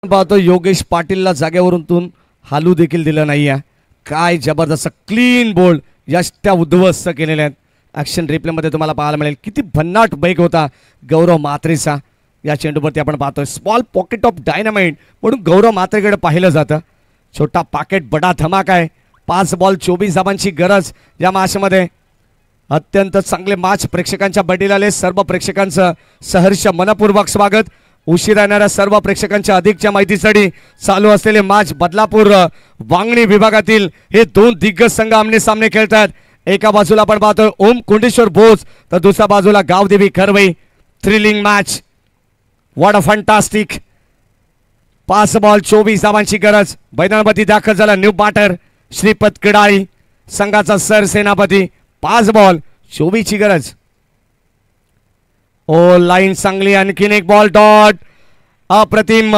पाहतो योगेश पाटीलला जागेवरून हालू देखील दिलं नाहीये. काय जबरदस्त क्लीन बोल्ड यष्ट्या उद्ध्वस्त केलेल्या आहेत. ॲक्शन रिप्लेमध्ये तुम्हाला पाहायला मिळेल किती भन्नाट बैक होता गौरव म्हात्रेचा. या चेंडूवरती आपण पाहतोय स्मॉल पॉकेट ऑफ डायनामाइट म्हणून गौरव म्हात्रेकडे पाहिलं जातं. छोटा पॉकेट बडा धमाका आहे. 5 बॉल 24 धावांची गरज या मॅचमध्ये. अत्यंत चांगले मॅच प्रेक्षकांच्या भेटीला आले. सर्व प्रेक्षकांचं सहर्ष मनपूर्वक स्वागत. उशिरा येणाऱ्या सर्व प्रेक्षकांच्या अधिकच्या माहितीसाठी चालू असलेले मॅच बदलापूर वांगणी विभागातील हे 2 दिग्गज संघ आमने सामने खेळतात. एका बाजूला आपण पाहतोय ओम कोंडेश्वर भोज तर दुसऱ्या बाजूला Gavdevi Kharvai. Thrilling match. What a fantastic. 5 ball 24 धावांची गरज. मैदानामध्ये दाखल झाला न्यू बॅटर श्रीपत कडाळी संघाचा सरसेनापती. 5 बॉल 24 ची गरज. ओ लाईन चांगली. आणखीन एक बॉल डॉट. अप्रतिम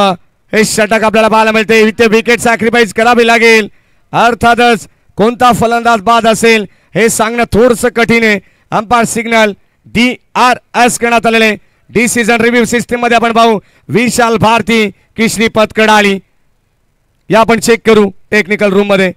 हे षटक आपल्याला पाहायला मिळते. इथे विकेट सॅक्रिफाईस करावी लागेल. अर्थातच कोणता फलंदाज बाद असेल हे सांगणं थोडंसं कठीण आहे. अंपायर सिग्नल DRS करण्यात आलेले. डिसिजन रिव्ह्यू सिस्टीम मध्ये आपण पाहू विशाल भारती की श्रीपत कडाळी. या आपण चेक करू टेक्निकल रूम मध्ये.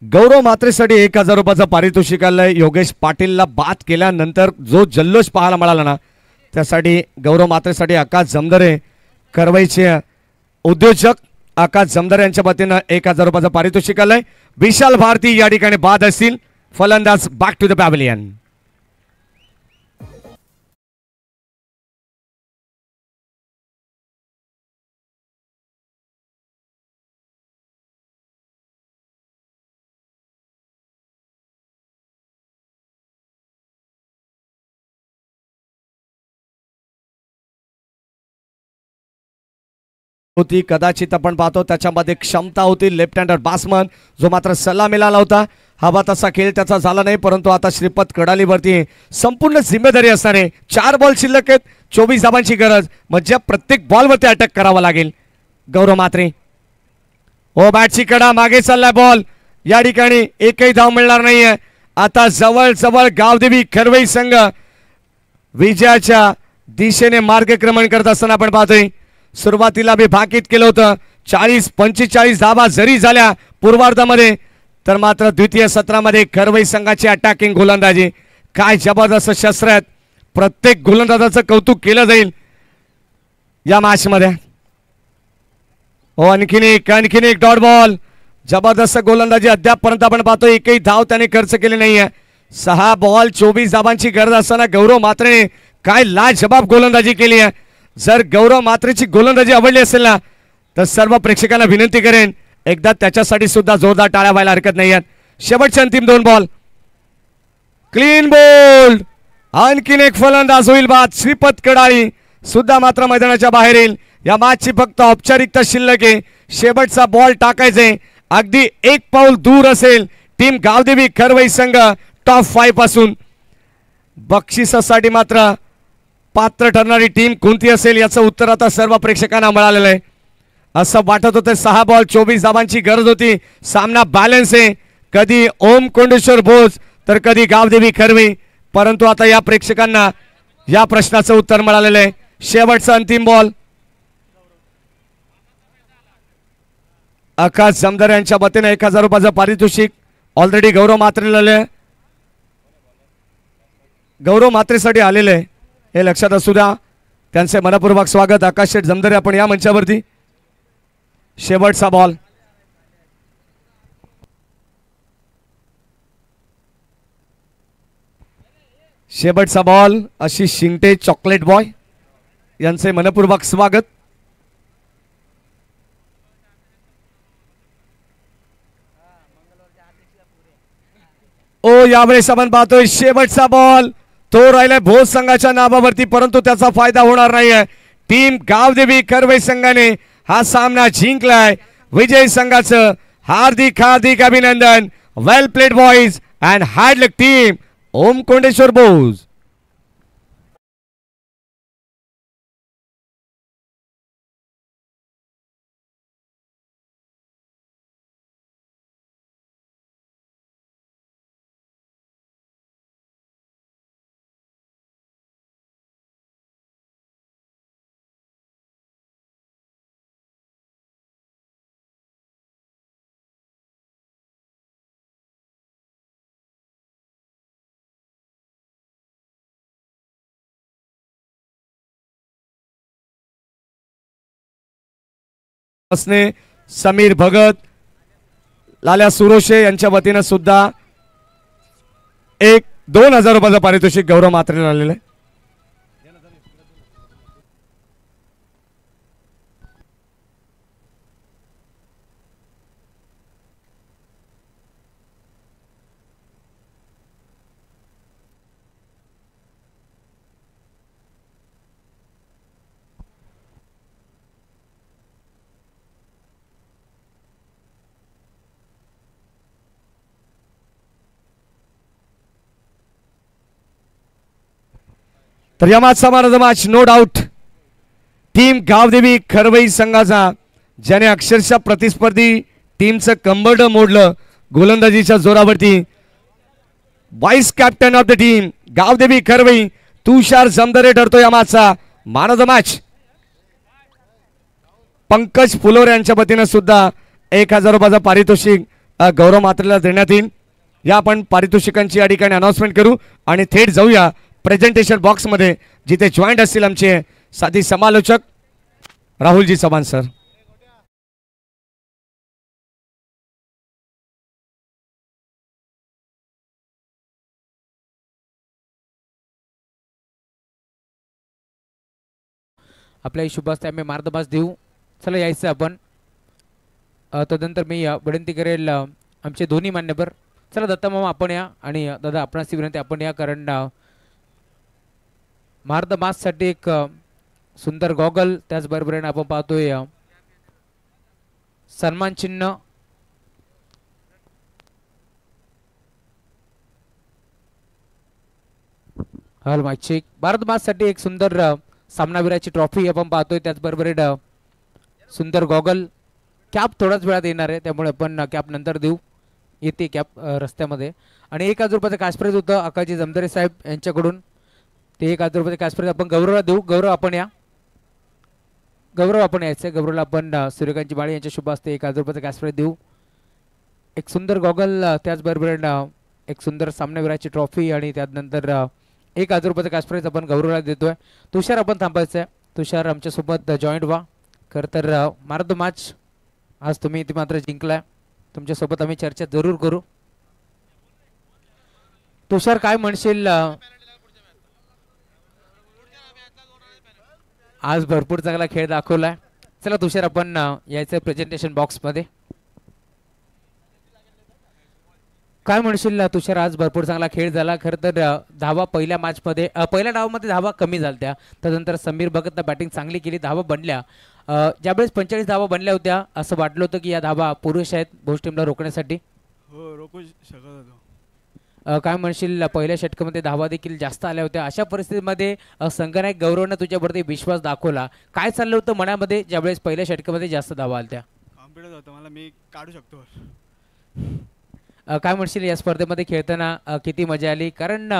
गौरव म्हात्रेसाठी 1000 रुपयाचं पारितोषिक आलंय. योगेश पाटीलला बाद केल्यानंतर जो जल्लोष पाहायला मिळाला ना त्यासाठी गौरव म्हात्रेसाठी आकाश जमदरे करवईचे उद्योजक आकाश जमदरे यांच्या वतीनं 1000 रुपयाचं पारितोषिक आलंय. विशाल भारती या ठिकाणी बाद असतील. फलंदाज बॅक टू द पॅव्हिलियन. होती कदाचित आपण पाहतो त्याच्यामध्ये क्षमता होती. लेफ्ट हँडर बॅट्समन जो मात्र सल्ला मिळाला होता. हवा तसा खेळ त्याचा झाला नाही. परंतु आता श्रीपत कडालीवरती संपूर्ण जिम्मेदारी असणारे 4 बॉल शिल्लक आहेत. 24 धावांची गरज. म्हणजे प्रत्येक बॉलवरती अटक करावा लागेल गौरव म्हात्रे. ओ बॅटची कडा मागे चाललाय बॉल. या ठिकाणी एकही धाव मिळणार नाहीये. आता जवळ जवळ गावदेवी खरवई संघ विजयाच्या दिशेने मार्गक्रमण करत असताना आपण पाहतोय सुरुवातीला मी भाकीत केलं होतं 40-45 धावा जरी झाल्या पूर्वार्धामध्ये तर मात्र द्वितीय सत्रामध्ये खरवई संघाची अटॅकिंग गोलंदाजी काय जबरदस्त शस्त्र आहेत. प्रत्येक गोलंदाजाचं कौतुक केलं जाईल या मॅच मध्ये. हो आणखीन एक डॉट बॉल. जबरदस्त गोलंदाजी अद्यापपर्यंत आपण पाहतोय एकही धाव त्याने खर्च केली नाहीये. 6 बॉल 24 धावांची गरज असताना गौरव मात्रेने काय लाजबाब गोलंदाजी केली आहे. जर गौरव मात्रेची गोलंदाजी आवडली असेल ना तर सर्व प्रेक्षकांना विनंती करेन एकदा त्याच्यासाठी सुद्धा जोरदार टाळ्या व्हायला हरकत नाही आहेत. शेवटचे अंतिम 2 बॉल क्लीन बोल्ड. आणखीन एक फलंदाज होईल बाद. श्रीपत कडाळी सुद्धा मात्र मैदानाच्या बाहेर येईल. या मॅचची फक्त औपचारिकता शिल्लक आहे. शेवटचा बॉल टाकायचे अगदी 1 पाऊल दूर असेल टीम गावदेवी खरवई संघ टॉप 5 पासून. बक्षिसासाठी मात्र पात्र ठरणारी टीम कोणती असेल याचं उत्तर आता सर्व प्रेक्षकांना मिळालेलं आहे. असं वाटत होतं 6 बॉल 24 धावांची गरज होती. सामना बॅलन्स आहे. कधी ओम कोंडेश्वर भोज तर कधी गावदेवी खरवई. परंतु आता या प्रेक्षकांना या प्रश्नाचं उत्तर मिळालेलं आहे. शेवटचा अंतिम बॉल आकाश जमदार यांच्या वतीने 1000 रुपयाचं पारितोषिक ऑलरेडी गौरव मात्रेसाठी आलेले आहे हे लक्षात असू द्या. त्यांचे मनपूर्वक स्वागत. आकाश शेठ जमदारे आपण या मंचावरती. शेवटचा बॉल अशी शिंगटे चॉकलेट बॉय यांचे मनपूर्वक स्वागत. ओ यावेळेस आपण पाहतोय शेवटचा बॉल तो राहिलाय भोज संघाच्या नावावरती परंतु त्याचा फायदा होणार नाहीये. टीम गावदेवी खरवई संघाने हा सामना जिंकलाय. विजय संघाचं हार्दिक अभिनंदन. Well played boys and hard luck team Om Kondeshwar Bhoj. Sameer Bhagat Lalya Suroshe यांच्या वतीने सुद्धा 2,000 रुपयाचं पारितोषिक गौरव मात्रेने आलेलं आहे. तर या match no doubt team Gavdevi Kharvai संघाचा ज्याने अक्षरशः प्रतिस्पर्धी टीमचं कंबरड मोडलं गोलंदाजीच्या जोरावरती. Vice captain of the team Gavdevi Kharvai Tushar Jamdare ठरतो या मॅचचा man of the match. Pankaj Phulore यांच्या वतीने सुद्धा 1,000 रुपयाचं पारितोषिक गौरव मात्रेला देण्यात येईल. या आपण पारितोषिकांची या ठिकाणी अनाउन्समेंट करू आणि थेट जाऊया प्रेझेंटेशन बॉक्स मध्ये जिथे जॉईंट असतील आमचे साथी समालोचक राहुलजी चव्हाण सर. आपल्या शुभास्ते आम्ही मार्गदर्शन देऊ. चला यायचं आपण. तदनंतर मी विनंती करेल आमचे दोन्ही मान्यवर. चला दत्ता मामा आपण या आणि दादा आपणास विनंती आपण या कारण मार्द माससाठी एक सुंदर गॉगल त्याचबरोबरीने आपण पाहतोय सन्मान चिन्ह हल माईक भारत माससाठी एक सुंदर सामनावीराची ट्रॉफी आपण पाहतोय. त्याचबरोबरीने सुंदर गॉगल कॅप थोड्याच वेळात येणार आहे त्यामुळे आपण कॅप नंतर देऊ. येते कॅप रस्त्यामध्ये. आणि 1,000 रुपयाचं कॅश प्राइज होतं आकाजी जमदारे साहेब यांच्याकडून. ते 1,000 रुपये कॅश प्राइज आपण गौरवला देऊ. गौरव आपण या. गौरव आपण यायचं. गौरवला आपण सूर्यकांतची माळी यांच्या शुभ हस्ते 1,000 रुपयाचा कॅश प्राइज देऊ. एक सुंदर गॉगल, त्याचबरोबर एक सुंदर सामनावीराची ट्रॉफी आणि त्यानंतर 1,000 रुपयाचा कॅश प्राइज आपण गौरवला देतोय. तुषार आपण थांबायचं आहे. तुषार आमच्यासोबत जॉईंट व्हा. खरं तर मार द मॅच आज तुम्ही इथे मात्र जिंकलाय. तुमच्यासोबत आम्ही चर्चा जरूर करू. तुषार काय म्हणशील? आज भरपूर चांगला खेळ दाखवलाय. चला तुषार आपण यायचं प्रेझेंटेशन बॉक्समध्ये. काय म्हणशील तुषार? आज भरपूर चांगला खेळ झाला. खरं तर धावा पहिल्या मॅचमध्ये पहिल्या डावामध्ये धावा कमी झाल्या. त्यानंतर समीर भगतनं बॅटिंग चांगली केली, धावा बनल्या. ज्यावेळेस 45 धावा बनल्या होत्या असं वाटलं होतं की या धावा पुरुष आहेत भोज टीमला रोखण्यासाठी. हो, रोखू शकत होतो. काय म्हणशील? पहिल्या षटकामध्ये धावा देखील जास्त आल्या होत्या. अशा परिस्थितीमध्ये संघनायक गौरवनं तुझ्यावरती विश्वास दाखवला. काय चाललं होतं मनामध्ये ज्यावेळेस पहिल्या षटकामध्ये जास्त धावा आल्या? कॉन्फिडन्स होतं मला, मी काढू शकतो. काय म्हणशील या स्पर्धेमध्ये खेळताना किती मजा आली? कारण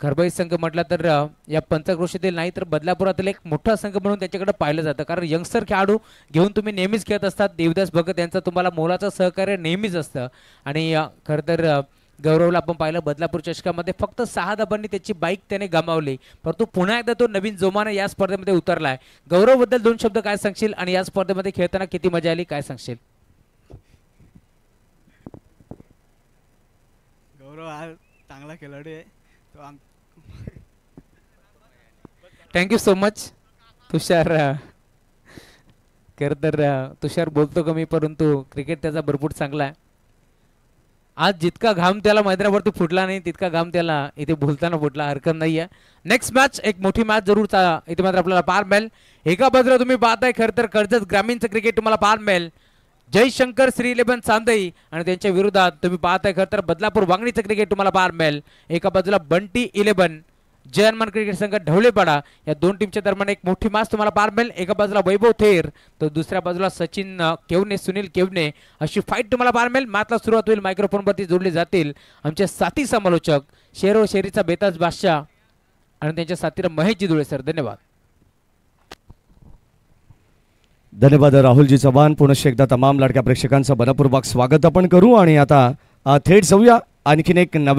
खरबाई संघ म्हटला तर या पंचक्रोशीतील नाही तर बदलापुरातील एक मोठा संघ म्हणून त्याच्याकडे पाहिलं जातं. कारण यंगस्टर खेळाडू घेऊन तुम्ही नेहमीच खेळत असतात. देवदास भगत यांचं तुम्हाला मोलाचं सहकार्य नेहमीच असतं. आणि खरं तर गौरवला आपण पाहिलं बदलापूर चषकामध्ये फक्त 6 धाबांनी त्याची बाईक त्याने गमावली, परंतु पुन्हा एकदा तो नवीन जोमाने या स्पर्धेमध्ये उतरलाय. गौरवबद्दल 2 शब्द काय सांगशील आणि या स्पर्धेमध्ये खेळताना किती मजा आली काय सांगशील? गौरव हा चांगला खेळाडू आहे तो. थँक्यू सो मच तुषार. खरं तर तुषार बोलतो कमी परंतु क्रिकेट त्याचा भरपूर चांगला आहे. आज जितका घाम त्याला मैदानावरती फुटला नाही तितका घाम त्याला इथे बोलताना फुटला. हरकत नाही आहे. नेक्स्ट मॅच एक मोठी मॅच जरूर इथे मात्र आपल्याला पार मिळेल. एका बाजूला तुम्ही पाहताय खरं तर कर्जत ग्रामीणचं क्रिकेट तुम्हाला पार मिळेल. जयशंकर श्री 11 चांदई आणि त्यांच्या विरोधात तुम्ही पाहताय खरं तर बदलापूर वांगणीचं क्रिकेट तुम्हाला पार मिळेल. एका बाजूला बंटी 11 जय हनुमान क्रिकेट संघ ढवळेपाडा या 2 टीमच्या दरम्यान एक मोठी मॅच तुम्हाला पार मिळेल. एका बाजूला वैभव थेर तर दुसऱ्या बाजूला सचिन केवने सुनील केवने अशी फाईट तुम्हाला पार मिळेल. मॅचला सुरुवात होईल. मायक्रोफोनवरती जोडले जातील आमचे साथी समालोचक शेरो शेरीचा बेताज बादशाह आणि त्यांच्या साथीला महेशजी धुळे सर. धन्यवाद. धन्यवाद राहुलजी चव्हाण. पुनश्च एकदा तमाम लाडक्या प्रेक्षकांचं मनपूर्वक स्वागत आपण करू आणि आता थेट जाऊया आणखीन एक नवा